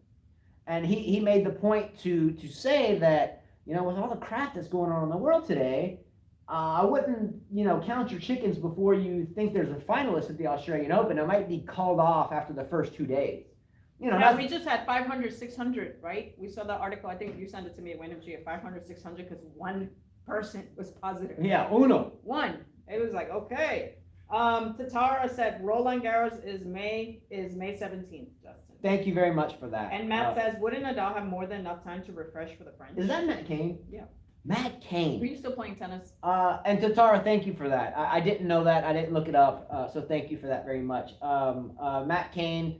And he made the point to say that, you know, with all the crap that's going on in the world today, I wouldn't, you know, count your chickens before you think there's a finalist at the Australian Open. It might be called off after the first 2 days. You know, yeah, we just had 500, 600, right? We saw that article. I think you sent it to me at WNMG at 500, 600 because one person was positive. Yeah, uno. One. It was like, okay. Tatara said Roland Garros is May 17th, Justin. Thank you very much for that. And Matt says, wouldn't Nadal have more than enough time to refresh for the French? Is that Matt Cain? Yeah. Matt Cain. Are you still playing tennis? And Tatara, thank you for that. I didn't know that. I didn't look it up. So thank you for that very much. Matt Cain,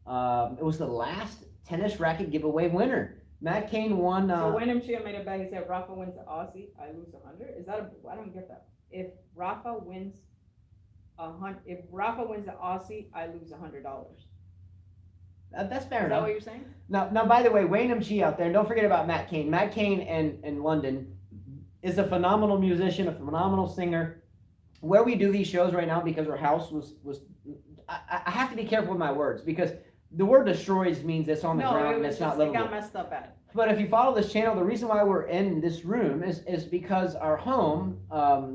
it was the last tennis racket giveaway winner. Matt Cain won. So WNMG made a bet. He said, Rafa wins the Aussie, I lose 100. Is that I don't get that. If Rafa wins the Aussie, I lose $100. That's fair enough. Is that what you're saying? Now, by the way, Wayne M.G. out there, and don't forget about Matt Cain. Matt Cain in London is a phenomenal musician, a phenomenal singer. Where we do these shows right now, because our house was I have to be careful with my words, because the word destroys means it's on the ground and it's not livable. It got messed up bad. But if you follow this channel, the reason why we're in this room is because our home,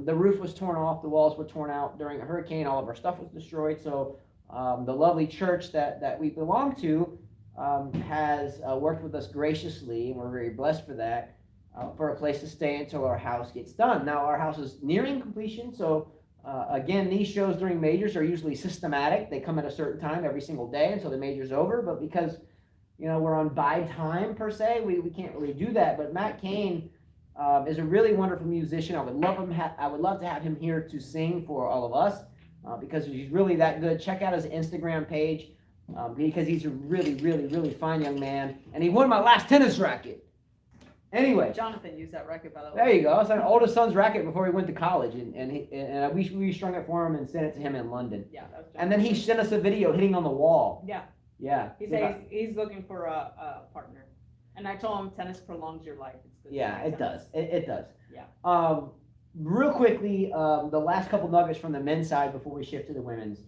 the roof was torn off, the walls were torn out during a hurricane, all of our stuff was destroyed. So the lovely church that we belong to has worked with us graciously, and we're very blessed for that, for a place to stay until our house gets done. Now, our house is nearing completion, so again, these shows during majors are usually systematic. They come at a certain time every single day until the major's over, but because, you know, we're on bide time per se, we can't really do that. But Matt Cain is a really wonderful musician. I would love to have him here to sing for all of us, because he's really that good. Check out his Instagram page, because he's a really, really, really fine young man, and he won my last tennis racket. Anyway, Jonathan used that racket, by the way. there you go. It's my oldest son's racket before he went to college, and we strung it for him and sent it to him in London. Yeah, that was Jonathan. And then he sent us a video hitting on the wall. Yeah. Yeah. He says he's looking for a partner, and I told him tennis prolongs your life. It's good. Yeah, it does. It does. Yeah. Real quickly, the last couple nuggets from the men's side before we shift to the women's.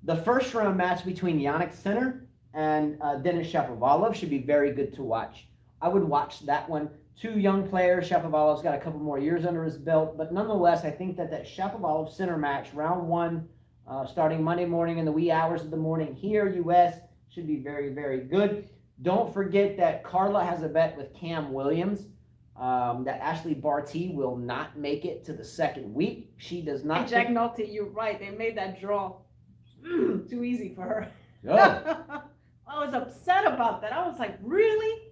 The first round match between Yannick Sinner and Denis Shapovalov should be very good to watch. I would watch that one. Two young players. Shapovalov's got a couple more years under his belt, but nonetheless, I think that Shapovalov Sinner match, round one, starting Monday morning in the wee hours of the morning here, U.S., should be very, very good. Don't forget that Carla has a bet with Cam Williams that Ashley Barty will not make it to the second week. She does not. And Jack Nolte, you're right. They made that draw too easy for her. Oh. I was upset about that. I was like, really?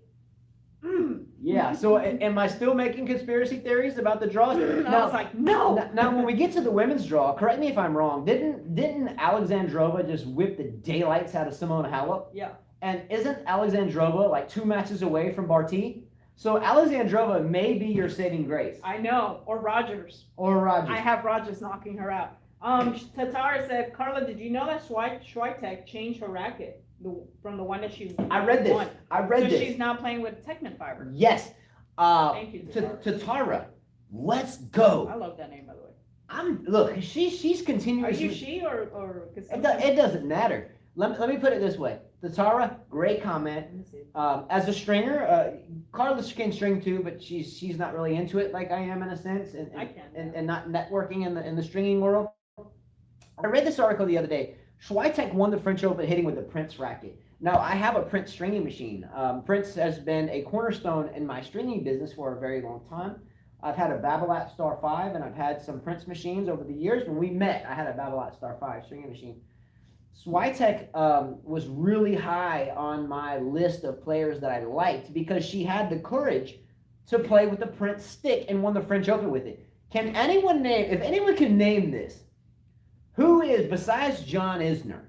Yeah, so am I still making conspiracy theories about the draws? I was like, no. Now, when we get to the women's draw, correct me if I'm wrong, didn't Alexandrova just whip the daylights out of Simona Halep? Yeah. And isn't Alexandrova like 2 matches away from Barty? So Alexandrova may be your saving grace. I know, or Rogers. Or Rogers. I have Rogers knocking her out. Tatara said, Carla, did you know that Swiatek changed her racket from the one that she I read this. won? I read this. So she's now playing with Technofiber. Yes. Thank you, Tatara. Let's go. I love that name, by the way. Look. She's continuously. Are you she or? It doesn't matter. Let me put it this way. Tatara, great comment. As a stringer, Carla can string too, but she's not really into it like I am in a sense, and not networking in the stringing world. I read this article the other day. Swiatek won the French Open hitting with the Prince racket. Now, I have a Prince stringing machine. Prince has been a cornerstone in my stringing business for a very long time. I've had a Babolat Star 5, and I've had some Prince machines over the years. When we met, I had a Babolat Star 5 stringing machine. Swiatek was really high on my list of players that I liked because she had the courage to play with the Prince stick and won the French Open with it. Can anyone name, if anyone can name this, who is, besides John Isner,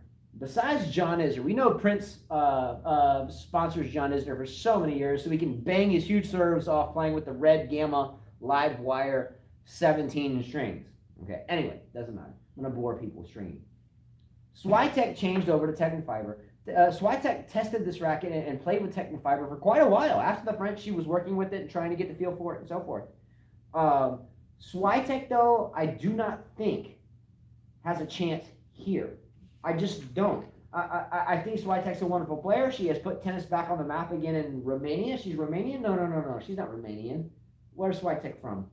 we know Prince sponsors John Isner for so many years so he can bang his huge serves off playing with the red Gamma live wire 17 strings. Okay, anyway, doesn't matter. I'm going to bore people with stringing. Swiatek changed over to Technofiber. Swiatek tested this racket and played with Technofiber for quite a while. After the French, she was working with it and trying to get the feel for it and so forth. Swiatek, though, I do not think has a chance here. I just don't. I think Swiatek's a wonderful player. She has put tennis back on the map again in Romania. She's Romanian? No. She's not Romanian. Where's Swiatek from?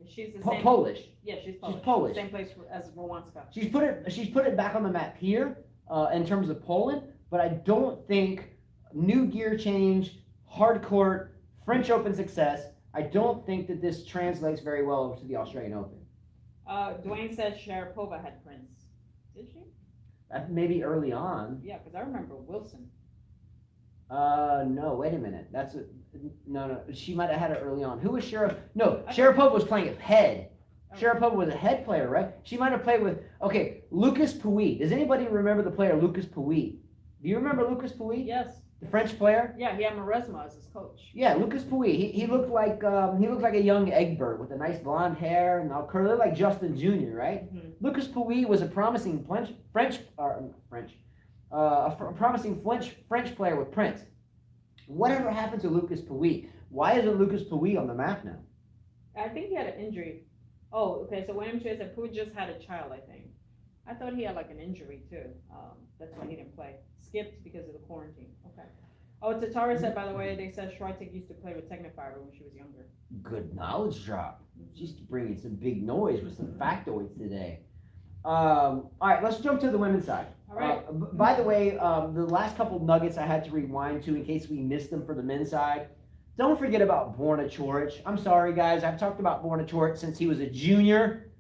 She's the same. Polish. Yeah, she's Polish. She's Polish. Same place as Rwanska. She's put it back on the map here in terms of Poland, but I don't think new gear change, hard court, French Open success. I don't think that this translates very well over to the Australian Open. Dwayne says Sharapova had Prince. Did she? Maybe early on. Yeah, because I remember Wilson. No, wait a minute. No. She might have had it early on. Who was Sharapova? No, Sharapova was playing a head. Okay. Sharapova was a head player, right? She might have played with, Lucas Pouille. Does anybody remember the player Lucas Pouille? Do you remember Lucas Pouille? Yes. The French player? Yeah, he had Maresma as his coach. Yeah, Lucas Pouille. He looked like a young Egbert with a nice blonde hair and all curly, like Justin Jr., right? Mm-hmm. Lucas Pouille was a promising French player with Prince. Whatever happened to Lucas Pouille? Why isn't Lucas Pouille on the map now? I think he had an injury. Oh, okay. So William Chase said Pouille just had a child, I think. I thought he had like an injury too. That's why he didn't play. Skipped because of the quarantine. Okay. Oh, Tatara said, by the way, they said Swiatek used to play with Technofiber when she was younger. Good knowledge drop. She's bringing some big noise with some factoids today. All right, let's jump to the women's side. All right. By the way, the last couple nuggets I had to rewind to in case we missed them for the men's side. Don't forget about Borna Coric. I'm sorry, guys. I've talked about Borna Coric since he was a junior.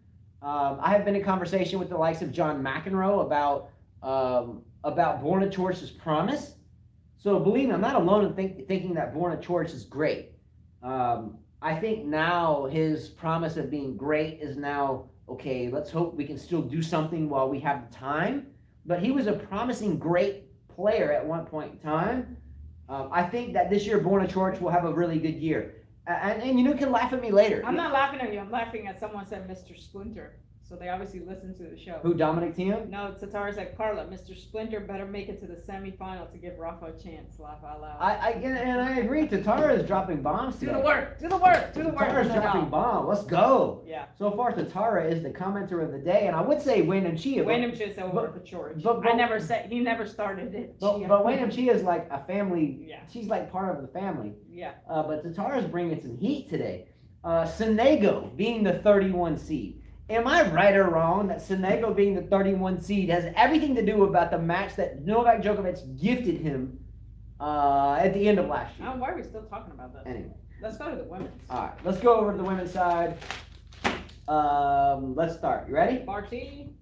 I have been in conversation with the likes of John McEnroe about Borna Coric's promise. So believe me, I'm not alone in thinking that Borna Coric is great. I think now his promise of being great is now, okay, let's hope we can still do something while we have the time. But he was a promising great player at one point in time. I think that this year Borna Coric will have a really good year. And you can laugh at me later. I'm not laughing at you. I'm laughing at someone said Mr. Splinter. So they obviously listened to the show. Who, Dominic Thiem? No, Tatara said, Carla, Mr. Splinter better make it to the semifinal to give Rafa a chance. Laugh out loud. I agree. Tatara is dropping bombs today. Do the work. Tatara is dropping bombs. Let's go. Yeah. So far, Tatara is the commenter of the day, and I would say Wayne Chia. Wayne Chia said over for George. I never said he never started it. But Wayne Chia is like a family. Yeah. She's like part of the family. Yeah. But Tatara is bringing some heat today. Sonego being the 31 seed. Am I right or wrong that Sonego being the 31 seed has everything to do about the match that Novak Djokovic gifted him at the end of last year? Why are we still talking about that? Anyway. Let's go to the women's. All right, let's go over to the women's side. Let's start. You ready? Barty,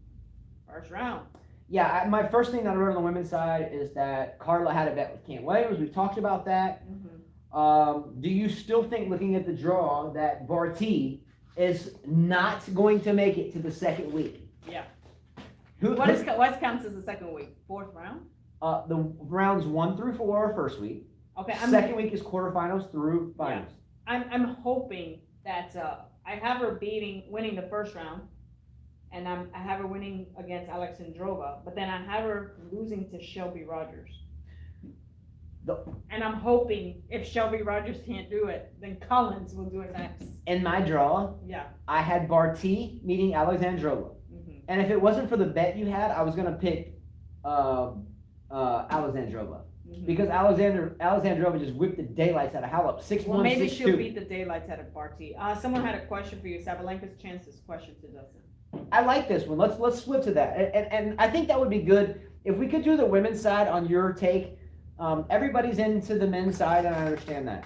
first round. Yeah, my first thing that I wrote on the women's side is that Carla had a bet with Cam Williams. We've talked about that. Mm-hmm. Do you still think, looking at the draw, that Barty is not going to make it to the second week? Yeah. What counts as the second week? Fourth round? The rounds 1 through 4 are first week. Okay, Second week is quarterfinals through finals. I'm hoping that I have her winning the first round, and I have her winning against Alexandrova, but then I have her losing to Shelby Rogers. And I'm hoping if Shelby Rogers can't do it, then Collins will do it next. In my draw, I had Barty meeting Alexandrova. Mm-hmm. And if it wasn't for the bet you had, I was going to pick Alexandrova. Mm-hmm. Because Alexandrova just whipped the daylights out of Halep. 6-1, well, maybe 6-2. she'll beat the daylights out of Barty. Someone had a question for you. Sabalenka's chances question to Dustin. I like this one. Let's flip to that. And I think that would be good. If we could do the women's side on your take. Everybody's into the men's side, and I understand that.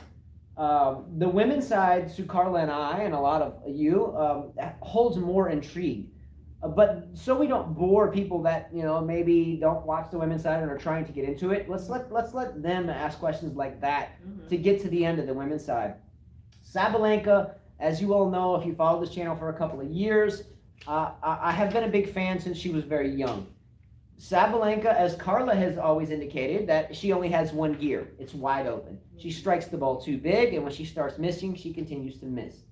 The women's side, to Carla and I, and a lot of you, holds more intrigue. But so we don't bore people that maybe don't watch the women's side and are trying to get into it. Let's let them ask questions like that to get to the end of the women's side. Sabalenka, as you all know, if you follow this channel for a couple of years, I have been a big fan since she was very young. Sabalenka, as Carla has always indicated, that she only has one gear. It's wide open. She strikes the ball too big, and when she starts missing, she continues to miss.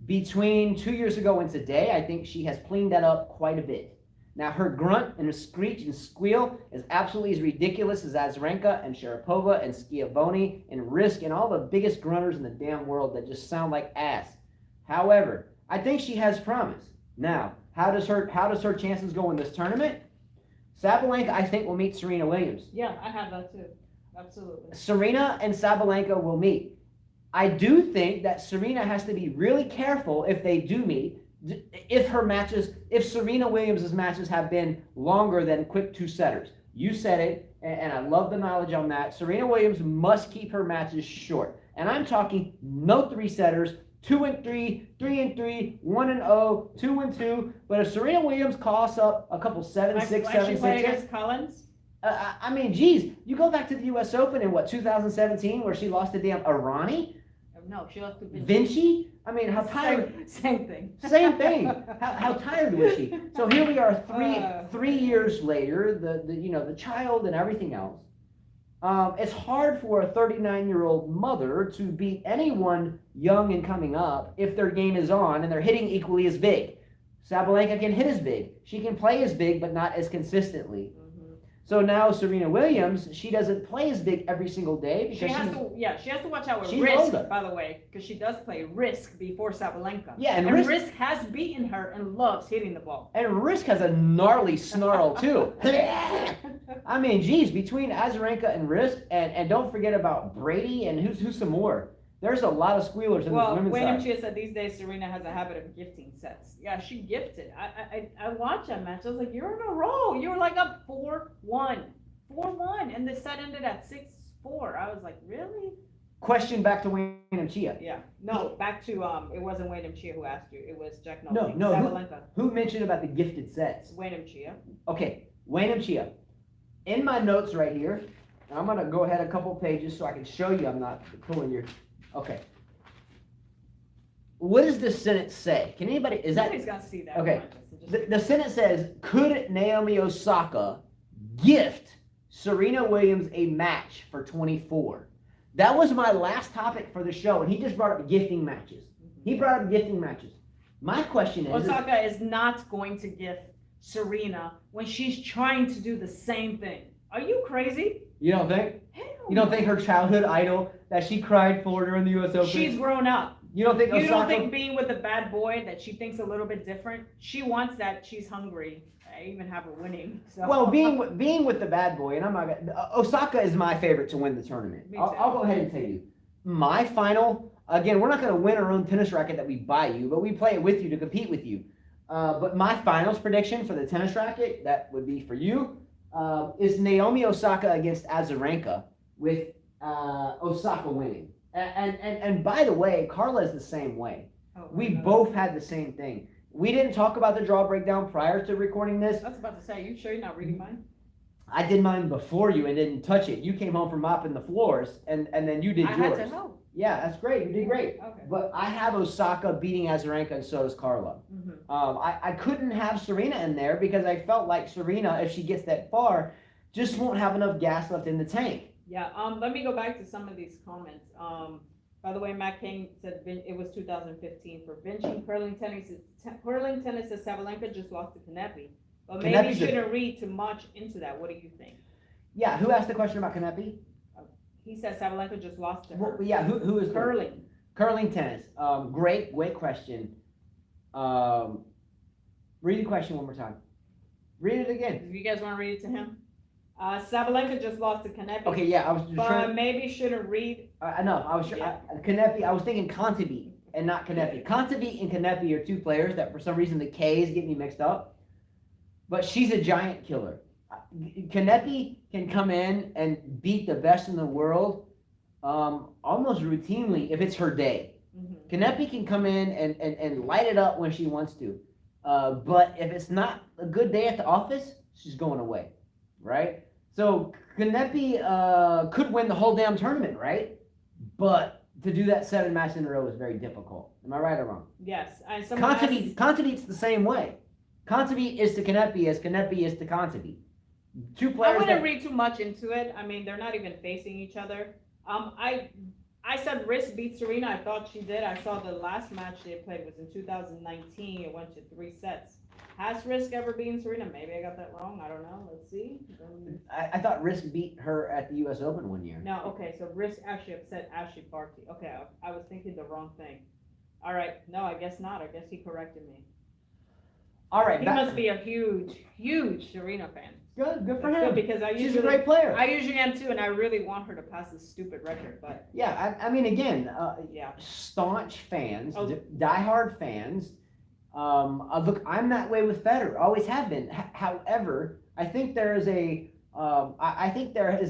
Between 2 years ago and today, I think she has cleaned that up quite a bit. Now, her grunt and her screech and squeal is absolutely as ridiculous as Azarenka and Sharapova and Schiavone and Risk and all the biggest grunters in the damn world that just sound like ass. However, I think she has promise. Now, how does her chances go in this tournament? Sabalenka, I think, will meet Serena Williams. Yeah, I have that too. Absolutely. Serena and Sabalenka will meet. I do think that Serena has to be really careful if they do meet. If Serena Williams' matches have been longer than quick two-setters. You said it, and I love the knowledge on that. Serena Williams must keep her matches short. And I'm talking no three-setters, 2-3, 3-3, 1-0, 2-2. But if Serena Williams costs up a couple 7-6, 7-6, against Collins. I mean, geez, you go back to the U.S. Open in 2017, where she lost to damn Irani. No, she lost to Vinci. I mean, how tired? Same thing. Same thing. How tired was she? So here we are, three years later. The child and everything else. It's hard for a 39-year-old mother to beat anyone young and coming up if their game is on and they're hitting equally as big. Sabalenka can hit as big. She can play as big, but not as consistently. So now Serena Williams, she doesn't play as big every single day because she has to watch out with Risk, by the way, because she does play Risk before Sabalenka. Yeah, and Risk has beaten her and loves hitting the ball. And Risk has a gnarly snarl too. I mean, geez, between Azarenka and Risk, and don't forget about Brady and who's some more. There's a lot of squealers in this women's side. Wayne Chia said these days Serena has a habit of gifting sets. Yeah, she gifted. I watched that match. I was like, you're in a row. You were like up 4-1, and the set ended at 6-4. I was like, really? Question back to Wayne Chia. Yeah. No, back to it wasn't Wayne Chia who asked you. It was Jack No. Sabalenka. Who mentioned about the gifted sets? Wayne Chia. Okay, Wayne Chia. In my notes right here, I'm gonna go ahead a couple pages so I can show you I'm not pulling your. Okay. What does the sentence say? Can anybody, is that? Nobody's gonna see that. Okay. The sentence says, could Naomi Osaka gift Serena Williams a match for 24? That was my last topic for the show, and he just brought up gifting matches. He brought up gifting matches. My question is, Osaka is not going to gift Serena when she's trying to do the same thing. Are you crazy? You don't think? You don't think her childhood idol that she cried for during the U.S. Open? She's grown up. You don't think You don't think being with a bad boy that she thinks a little bit different? She wants that. She's hungry. I even have her winning. So. Well, being with the bad boy, and I'm not gonna, Osaka is my favorite to win the tournament. I'll go ahead and tell you. My final, again, we're not going to win our own tennis racket that we buy you, but we play it with you to compete with you. But my finals prediction for the tennis racket, that would be for you, is Naomi Osaka against Azarenka, with Osaka winning. And by the way, Carla is the same way. We both had the same thing. We didn't talk about the draw breakdown prior to recording this. I was about to say, you sure you're not reading mine? I did mine before you and didn't touch it. You came home from mopping the floors, and then you did yours. I had to help. Yeah, that's great. You did great. Okay. But I have Osaka beating Azarenka, and so does Carla. I couldn't have Serena in there because I felt like Serena, if she gets that far, just won't have enough gas left in the tank. Yeah. Let me go back to some of these comments. By the way, Matt King said it was 2015 for Vinci curling tennis. Curling tennis as Sabalenka just lost to Kanepi, but maybe Kanepi's shouldn't read too much into that. What do you think? Yeah, who asked the question about Kanepi? He said Sabalenka just lost to her. Well, yeah, who is Curling. Curling tennis. Great question. Read the question one more time. Read it again. If you guys want to read it to him. Sabalenka just lost to Kanepi. Okay, yeah, I was just But maybe shouldn't read. Enough. I was Kanepi. I was thinking Kontaveit and not Kanepi. Kontaveit and Kanepi are two players that for some reason the K is getting me mixed up. But she's a giant killer. Kanepi can come in and beat the best in the world almost routinely if it's her day. Mm-hmm. Kanepi can come in and light it up when she wants to. But if it's not a good day at the office, she's going away, right? So Kanepi could win the whole damn tournament, right? But to do that 7 matches in a row is very difficult. Am I right or wrong? Yes. Kontaveit's the same way. Kontaveit is to Kanepi as Kanepi is to Kontaveit. Two players. I wouldn't read too much into it. I mean, they're not even facing each other. I said Risk beat Serena. I thought she did. I saw the last match they played was in 2019. It went to 3 sets. Has Risk ever beaten Serena? Maybe I got that wrong. I don't know. Let's see. I thought Risk beat her at the U.S. Open one year. No, okay. So Risk actually upset Ashley Barty. Okay, I was thinking the wrong thing. All right. No, I guess not. I guess he corrected me. All right. He must be a huge Serena fan. Good for That's him. good, because She's a great player. I usually am too, and I really want her to pass this stupid record. But yeah, I mean, again, yeah, staunch fans, diehard fans. Look, I'm that way with Federer. Always have been. However, I think there is a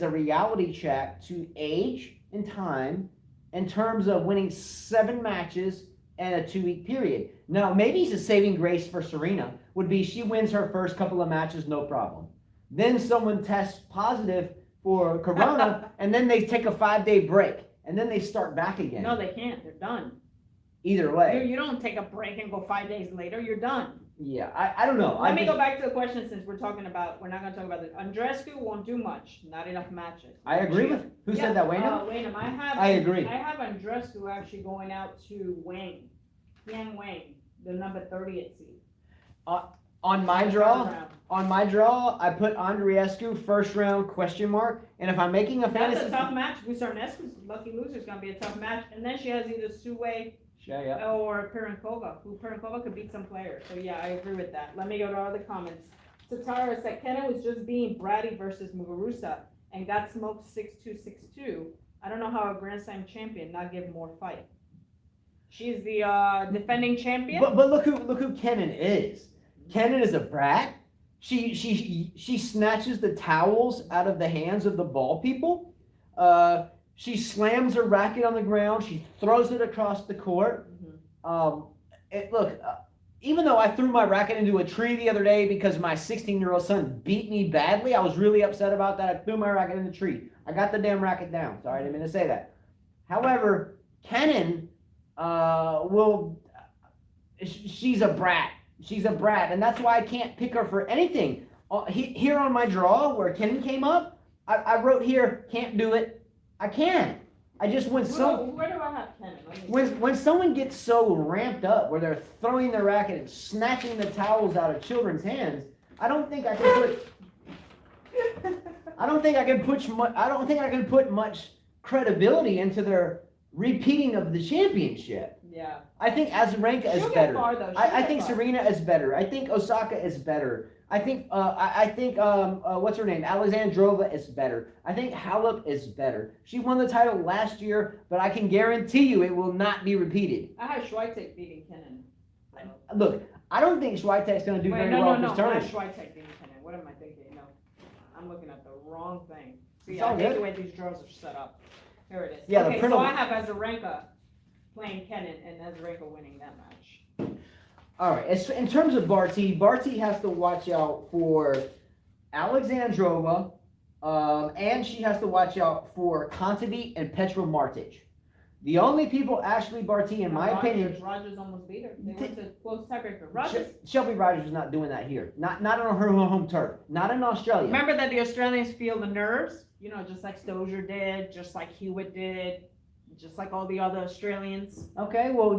reality check to age and time in terms of winning 7 matches in a 2-week period. Now, maybe it's a saving grace for Serena would be she wins her first couple of matches, no problem. Then someone tests positive for Corona, and then they take a 5-day break, and then they start back again. No, they can't. They're done. Either way. You don't take a break and go 5 days later. You're done. Yeah, I don't know. Let me go back to the question since we're not going to talk about it. Andreescu won't do much. Not enough matches. I agree with. Who said that, Wayne? Wayne, I agree. I have Andreescu actually going out to Wayne. Tian Wayne, the number 30th seed. On my draw, I put Andreescu first round ? And if I'm making a fantasy, that's a tough match. Busarnescu's lucky loser is going to be a tough match. And then she has either Sue or Pirinkova, who Pirinkova could beat some players. So yeah, I agree with that. Let me go to other comments. Satara said Kenna was just being bratty versus Muguruza and got smoked 6-2, 6-2. I don't know how a Grand Slam champion not give more fight. She's the defending champion. But look who Kenin is. Kenin is a brat. She snatches the towels out of the hands of the ball people. She slams her racket on the ground. She throws it across the court. Mm-hmm. Even though I threw my racket into a tree the other day because my 16-year-old son beat me badly, I was really upset about that. I threw my racket in the tree. I got the damn racket down. Sorry, I didn't mean to say that. However, Kenin she's a brat. She's a brat, and that's why I can't pick her for anything. Here on my draw, where Kenin came up, I wrote here, can't do it. I can. I just where do I have Kenin? When someone gets so ramped up, where they're throwing their racket and snatching the towels out of children's hands, I don't think I can put much credibility into their repeating of the championship. Yeah. I think Azarenka is better. Far, I think Serena is better. I think Osaka is better. I think what's her name? Alexandrova is better. I think Halep is better. She won the title last year, but I can guarantee you it will not be repeated. I had Swiatek beating Kenin. Look, I don't think Swiatek's going to do very well this tournament. No, not Swiatek beating Kenin. What am I thinking? No, I'm looking at the wrong thing. See, I hate the way these draws are set up. Here it is. Yeah, okay, so I have Azarenka playing Kenin and Azarenka winning that match. All right. In terms of Barty has to watch out for Alexandrova, and she has to watch out for Kontaveit and Petra Martic. The only people Ashley Barty, in my opinion, Rogers almost beat her. They went to close tiebreaker. Rogers. Shelby Rogers is not doing that here. Not on her home turf. Not in Australia. Remember that the Australians feel the nerves, just like Stozier did, just like Hewitt did, just like all the other Australians. Okay, well,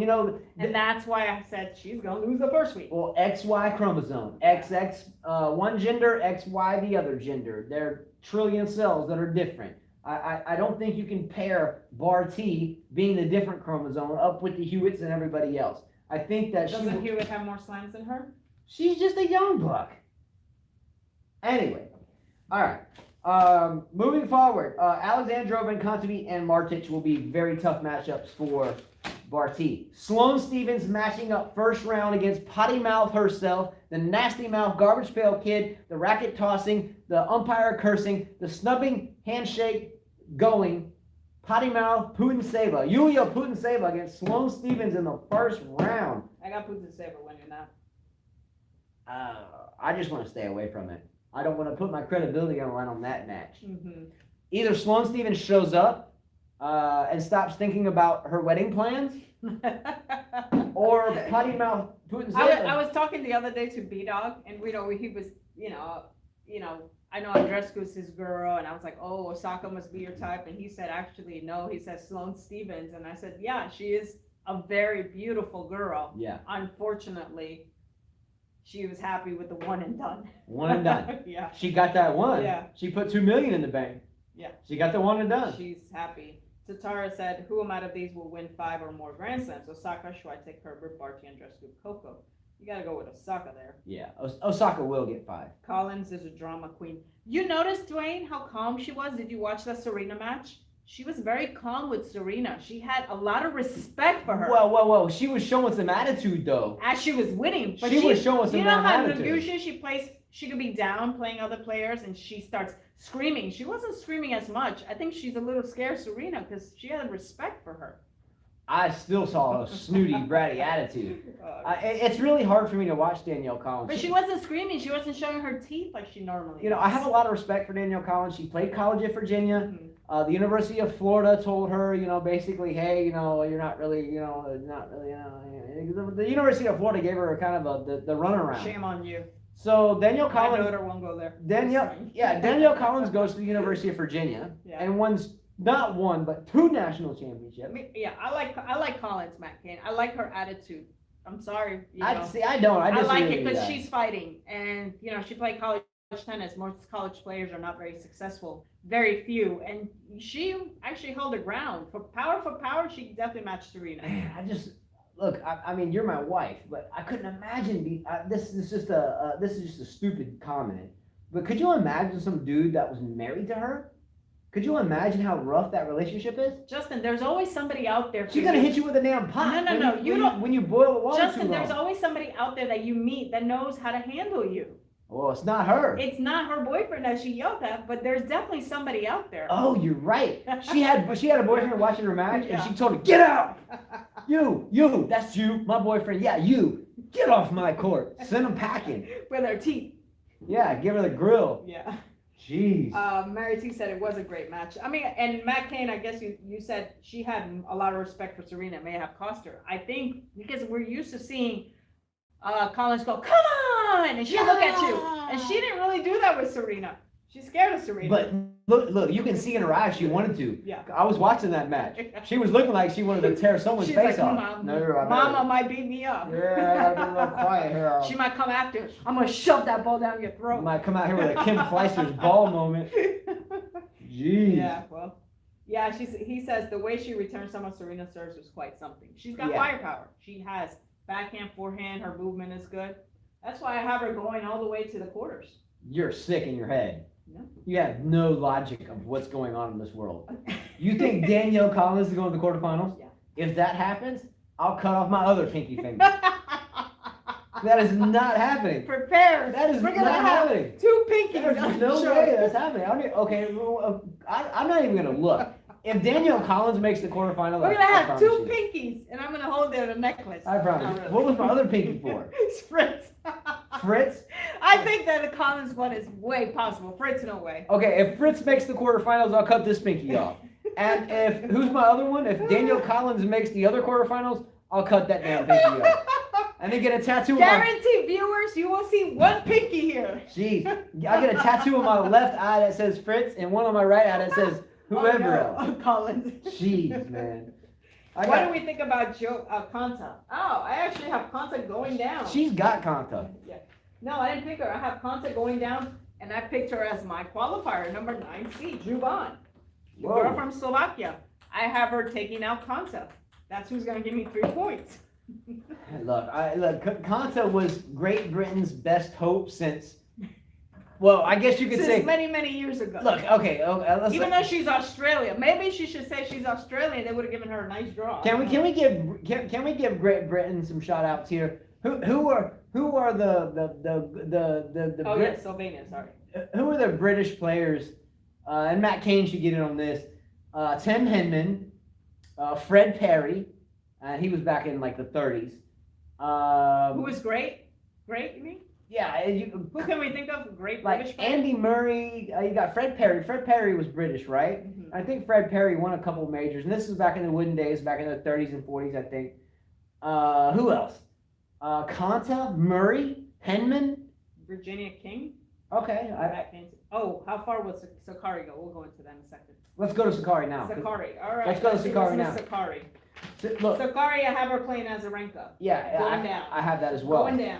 and that's why I said she's gonna lose the first week. Well, XY chromosome, XX one gender, XY the other gender. They're trillion cells that are different. I don't think you can pair Barty being the different chromosome up with the Hewitts and everybody else. I think that Doesn't Hewitt have more slams than her? She's just a young buck. Anyway, all right. Moving forward, Alexandrova and Kontaveit and Martic will be very tough matchups for Barty. Sloane Stephens matching up first round against Potty Mouth herself, the nasty mouth garbage pail kid, the racket tossing, the umpire cursing, the snubbing handshake going, Potty Mouth Putintseva, Yulia Putintseva against Sloane Stephens in the first round. I got Putintseva winning that. I just want to stay away from it. I don't want to put my credibility on the line on that match. Mm-hmm. Either Sloane Stephens shows up and stops thinking about her wedding plans, or Potty Mouth Putintseva. I was talking the other day to B-Dog, and he was, I know Andreescu's his girl, and I was like, oh, Osaka must be your type, and he said, actually, no, he said Sloane Stephens, and I said, yeah, she is a very beautiful girl. Yeah. Unfortunately, she was happy with the one and done. One and done. Yeah. She got that one. Yeah. She put $2 million in the bank. Yeah. She got the one and done. She's happy. Tatara said, who out of these will win 5 or more Grand Slams? Osaka, Swiatek, Herbert, Barty, Andreescu, Coco. You gotta go with Osaka there. Yeah, Osaka will get 5. Collins is a drama queen. You noticed, Dwayne, how calm she was? Did you watch that Serena match? She was very calm with Serena. She had a lot of respect for her. Whoa. She was showing some attitude, though. As she was winning. But she was showing some attitude. You know how usually she could be down playing other players and she starts screaming. She wasn't screaming as much. I think she's a little scared, Serena, because she had respect for her. I still saw a snooty, bratty attitude. It's really hard for me to watch Danielle Collins. But she wasn't screaming. She wasn't showing her teeth like she normally does. I have a lot of respect for Danielle Collins. She played college at Virginia. Mm-hmm. The University of Florida told her, basically, hey, you're not really, the University of Florida gave her kind of the runaround. Shame on you. So Danielle Collins. My daughter won't go there. Danielle Collins goes to the University of Virginia and wins. Not one, but 2 national championships. I like Collins, Matt Kane. I like her attitude. I'm sorry. I don't. I like it because she's fighting, and she played college tennis. Most college players are not very successful. Very few, and she actually held her ground. For power, she definitely matched Serena. Man, look. I mean, you're my wife, but I couldn't imagine. This is just a stupid comment. But could you imagine some dude that was married to her? Could you imagine how rough that relationship is? Justin, there's always somebody out there. She's gonna hit you with a damn pot. No. When you boil the water Justin, too long. there's always somebody out there that you meet that knows how to handle you. Well, it's not her. It's not her boyfriend that she yelled at, but there's definitely somebody out there. Oh, you're right. She had a boyfriend watching her match, and she told him, "Get out! You, that's you, my boyfriend. Yeah, you, get off my court. Send him packing." With her teeth. Yeah, give her the grill. Yeah. Jeez. Mary T said it was a great match. I mean, and Matt Kane, I guess you said she had a lot of respect for Serena. It may have cost her. I think because we're used to seeing Collins go, "Come on," and she look at you, and she didn't really do that with Serena. She's scared of Serena. But look, you can see in her eyes she wanted to. Yeah. I was watching that match. She was looking like she wanted to tear someone's face off. Mama might beat me up. Yeah, I gotta be a little quiet here. She might come after. I'm gonna shove that ball down your throat. Might come out here with a Kim Clijsters ball moment. Jeez. Yeah, well, yeah. He says the way she returned some of Serena's serves was quite something. She's got firepower. She has backhand, forehand. Her movement is good. That's why I have her going all the way to the quarters. You're sick in your head. No. You have no logic of what's going on in this world. You think Danielle Collins is going to the quarterfinals? Yeah. If that happens, I'll cut off my other pinky finger. That is not happening. Prepare. That is not happening. 2 pinkies. There's no way that's happening. I'm not even going to look. If Danielle Collins makes the quarterfinal, we're going to have 2 pinkies, and I'm going to hold it a necklace. I promise. Really. What was my other pinky for? Fritz. Fritz? I think that the Collins one is way possible. Fritz, no way. Okay, if Fritz makes the quarterfinals, I'll cut this pinky off. And if who's my other one? If Danielle Collins makes the other quarterfinals, I'll cut that damn pinky off. And then get a tattoo of my Guarantee viewers, you will see one pinky here. Jeez. I get a tattoo on my left eye that says Fritz and one on my right eye that says whoever else. Oh, Collins. Jeez, man. What do we think about Kanta? Oh, I actually have Kanta going down. She's got Kanta. Yeah. No, I didn't pick her. I have Kanta going down, and I picked her as my qualifier, number 9 Juban. Girl from Slovakia. I have her taking out Kanta. That's who's going to give me 3 points. Look, Kanta was Great Britain's best hope since, well, I guess you could say many, many years ago. Look, okay, even though she's Australian, maybe she should say she's Australian. They would have given her a nice draw. Can we give Great Britain some shout outs here? Who are the Oh yeah, Slovenia. Sorry. Who are the British players? And Matt Cain should get in on this. Tim Henman, Fred Perry, he was back in like the 30s. Who was great? Great, you mean? Yeah. Who can we think of? Great like British players? Andy Murray. You got Fred Perry. Fred Perry was British, right? Mm-hmm. I think Fred Perry won a couple of majors, and this was back in the wooden days, back in the 30s and 40s, I think. Who else? Kanta, Murray, Henman. Virginia King. Okay. How far was Sakari go? We'll go into that in a second. Let's go to Sakari now. Sakari. All right. Let's go to Sakari now. Sakari. Look. Sakari, I have her playing as Azarenka. Yeah, Going down. I have that as well. Going down.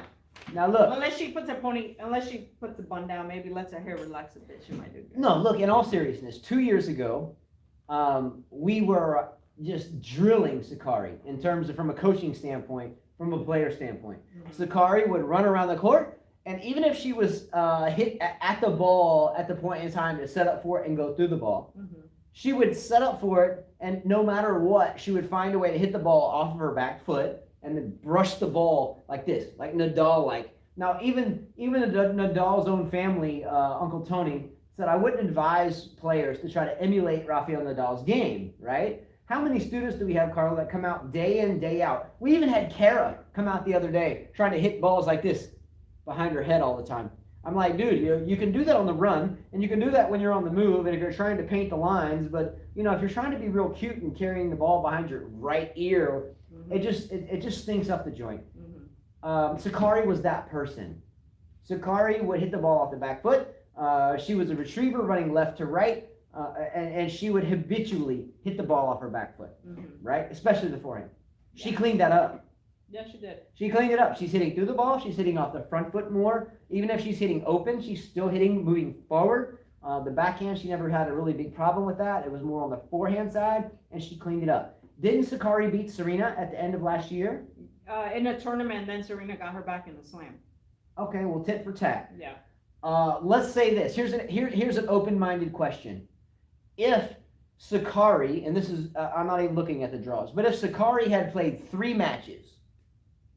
Now look. Unless she puts the bun down, maybe lets her hair relax a bit, she might do good. No, look, in all seriousness, 2 years ago, we were just drilling Sakari in terms of from a coaching standpoint, from a player standpoint. Mm-hmm. Sakari would run around the court, and even if she was hit at the ball at the point in time to set up for it and go through the ball, Mm-hmm. she would set up for it, and no matter what, she would find a way to hit the ball off of her back foot and then brush the ball like this, like Nadal-like. Now, even Nadal's own family, Uncle Tony, said I wouldn't advise players to try to emulate Rafael Nadal's game, right? How many students do we have, Carl, that come out day in, day out? We even had Kara come out the other day trying to hit balls like this behind her head all the time. I'm like, dude, you can do that on the run, and you can do that when you're on the move, and if you're trying to paint the lines, but, if you're trying to be real cute and carrying the ball behind your right ear, mm-hmm. it just stinks up the joint. Mm-hmm. Sakari was that person. Sakari would hit the ball off the back foot. She was a retriever running left to right, and she would habitually hit the ball off her back foot, mm-hmm. right? Especially the forehand. She cleaned that up. Yeah, she did. She cleaned it up. She's hitting through the ball. She's hitting off the front foot more. Even if she's hitting open, she's still hitting moving forward. The backhand, she never had a really big problem with that. It was more on the forehand side, and she cleaned it up. Didn't Sakari beat Serena at the end of last year? In a tournament, and then Serena got her back in the slam. Okay, well, tit for tat. Yeah. Let's say this. Here's an open-minded question. If Sakari, and this is, I'm not even looking at the draws, but if Sakari had played 3 matches,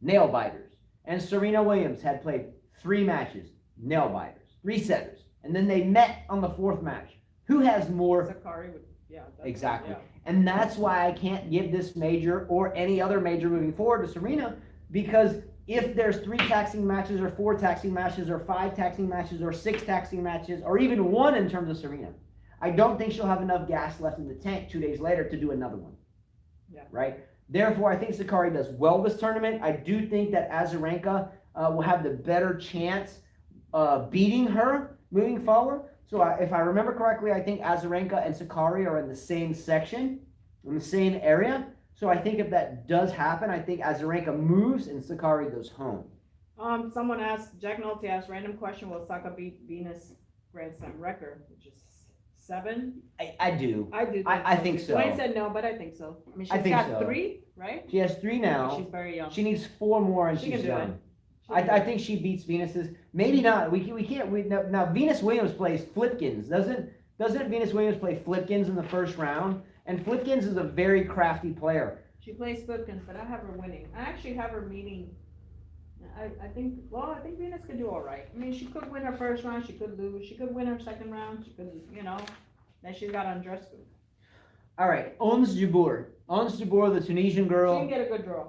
nail biters, and Serena Williams had played 3 matches, nail biters, 3 setters, and then they met on the 4th match, who has more? Sakari would, yeah. Exactly. Yeah. And that's why I can't give this major or any other major moving forward to Serena, because if there's 3 taxing matches or 4 taxing matches or 5 taxing matches or 6 taxing matches or even 1 in terms of Serena, I don't think she'll have enough gas left in the tank 2 days later to do another one. Yeah. Right? Therefore, I think Sakari does well this tournament. I do think that Azarenka will have the better chance beating her moving forward. So if I remember correctly, I think Azarenka and Sakari are in the same section, in the same area. So I think if that does happen, I think Azarenka moves and Sakari goes home. Someone asked, Jack Nolte asked, random question, will Saka beat Venus Grand Slam record, which is 7? I do. I think so. Dwayne said no, but I think so. I mean, she's got 3, right? She has 3 now. She's very young. She needs 4 more, and she she's done. I think she beats Venus's. Maybe not. We can't. Now Venus Williams plays Flipkins. Doesn't Venus Williams play Flipkins in the first round? And Flipkins is a very crafty player. She plays Flipkins, but I have her winning. I actually have her meeting. I think Venus could do all right. I mean, she could win her first round. She could lose. She could win her second round. She could, then she's got Andreescu. All right, Ons Jabeur, the Tunisian girl. She didn't get a good draw.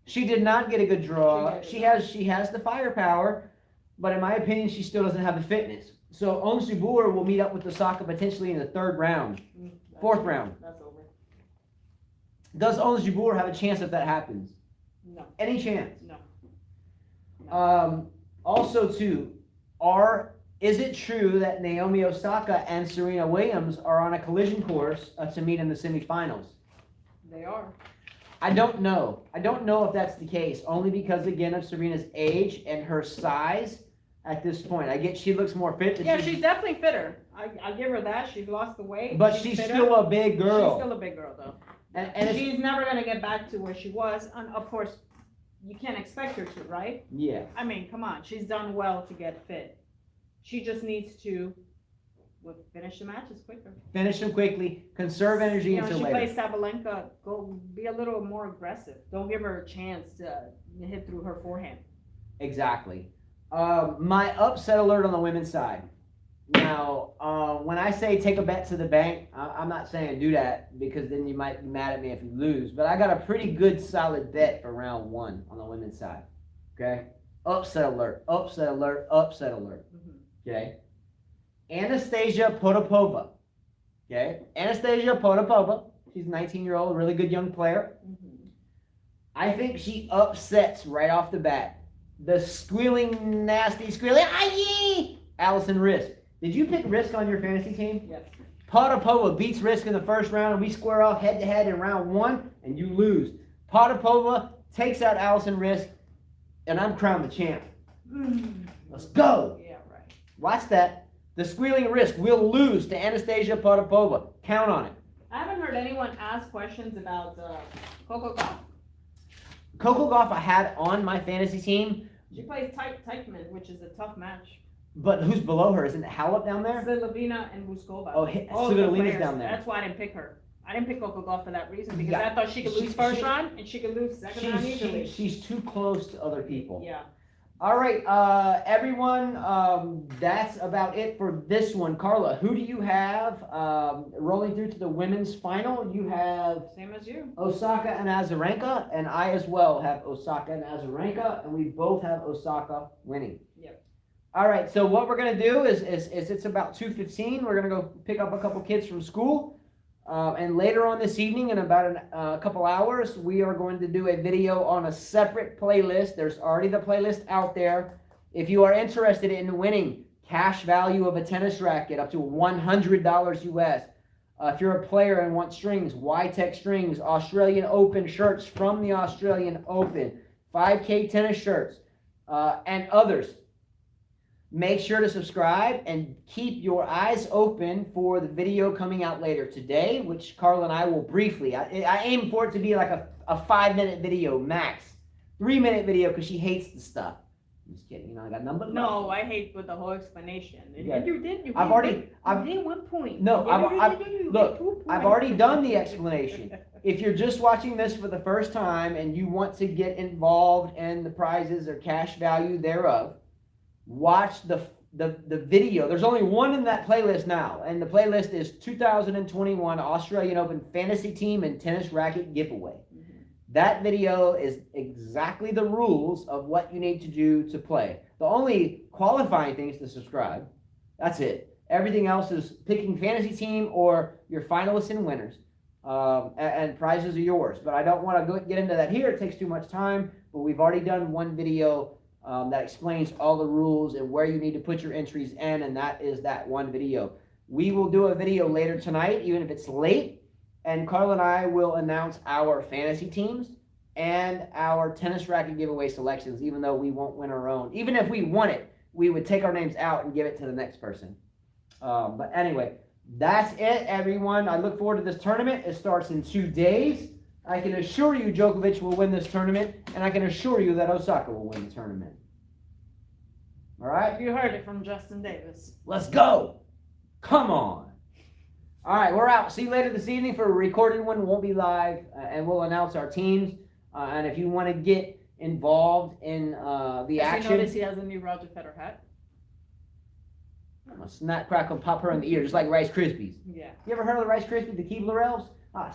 She did not get a good draw. She has the firepower, but in my opinion, she still doesn't have the fitness. So Ons Jabeur will meet up with Osaka potentially in the 3rd round. Fourth round. That's over. Does Ons Jabeur have a chance if that happens? No. Any chance? No. Also, too, is it true that Naomi Osaka and Serena Williams are on a collision course to meet in the semifinals? They are. I don't know. I don't know if that's the case, only because, again, of Serena's age and her size at this point. I get she looks more fit. Yeah, she's definitely fitter. I give her that. She's lost the weight. But she's still a big girl. She's still a big girl, though. And she's never going to get back to where she was. And, of course, you can't expect her to, right? Yeah. I mean, come on. She's done well to get fit. She just needs to finish the matches quicker. Finish them quickly. Conserve energy until she later. plays Sabalenka. Go be a little more aggressive. Don't give her a chance to hit through her forehand. Exactly. My upset alert on the women's side. Now, when I say take a bet to the bank, I'm not saying do that because then you might be mad at me if you lose. But I got a pretty good solid bet for round 1 on the women's side. Okay? Upset alert, upset alert, upset alert. Mm-hmm. Okay? Anastasia Potapova. Okay? Anastasia Potapova. She's a 19-year-old, really good young player. Mm-hmm. I think she upsets right off the bat the squealing, nasty, squealing, aye, Allison Risk. Did you pick Risk on your fantasy team? Yes. Potapova beats Risk in the first round, and we square off head-to-head in round 1, and you lose. Potapova takes out Allison Risk, and I'm crowned the champ. Let's go. Yeah, right. Watch that. The squealing Risk will lose to Anastasia Potapova. Count on it. I haven't heard anyone ask questions about Coco Gauff. Coco Gauff I had on my fantasy team. She plays Teichmann, which is a tough match. But who's below her? Isn't it Halep down there? Svitolina and Vuskova. Oh, Svitolina's down there. That's why I didn't pick her. I didn't pick Coco Gauff for that reason because Yeah. I thought she could lose first round and she could lose second round easily. She's too close to other people. Yeah. All right, everyone, that's about it for this one. Carla, who do you have rolling through to the women's final? You have Same as you. Osaka and Azarenka, and I as well have Osaka and Azarenka, and we both have Osaka winning. Yep. All right, so what we're going to do is it's about 2:15. We're going to go pick up a couple kids from school. And later on this evening, in about a couple hours, we are going to do a video on a separate playlist. There's already the playlist out there. If you are interested in winning cash value of a tennis racket up to $100 US, if you're a player and want strings, Y-Tech strings, Australian Open shirts from the Australian Open, 5K tennis shirts, and others, make sure to subscribe and keep your eyes open for the video coming out later today, which Carla and I will briefly. I aim for it to be like a 5-minute video max. 3-minute video because she hates the stuff. I'm just kidding. You know, I got number. No, I hate with the whole explanation. Yeah. You did. I've already 1 point. No, Look, I've already done the explanation. If you're just watching this for the first time and you want to get involved in the prizes or cash value thereof, watch the video. There's only one in that playlist now, and the playlist is 2021 Australian Open Fantasy Team and Tennis Racket Giveaway. Mm-hmm. That video is exactly the rules of what you need to do to play. The only qualifying thing is to subscribe. That's it. Everything else is picking fantasy team or your finalists and winners, and prizes are yours. But I don't want to get into that here. It takes too much time, but we've already done one video that explains all the rules and where you need to put your entries in, and that is that one video. We will do a video later tonight, even if it's late, and Carla and I will announce our fantasy teams and our tennis racket giveaway selections, even though we won't win our own. Even if we won it, we would take our names out and give it to the next person. But anyway, that's it, everyone. I look forward to this tournament. It starts in 2 days. I can assure you Djokovic will win this tournament, and I can assure you that Osaka will win the tournament. All right? You heard it from Justin Davis. Let's go. Come on. All right, we're out. See you later this evening for a recorded one. Won't be live, and we'll announce our teams. And if you want to get involved in the action. You notice he has a new Roger Federer hat? I'm going to snap, crackle, pop her in the ear, just like Rice Krispies. Yeah. You ever heard of the Rice Krispies, the Keebler elves?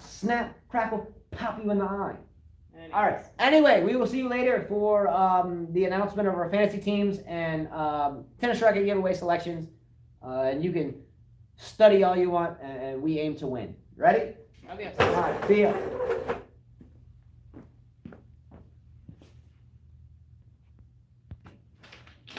Snap, crackle, pop you in the eye. Anyways. All right. Anyway, we will see you later for the announcement of our fantasy teams and tennis racket giveaway selections. And you can study all you want, and we aim to win. Ready? Adios. All right, see ya.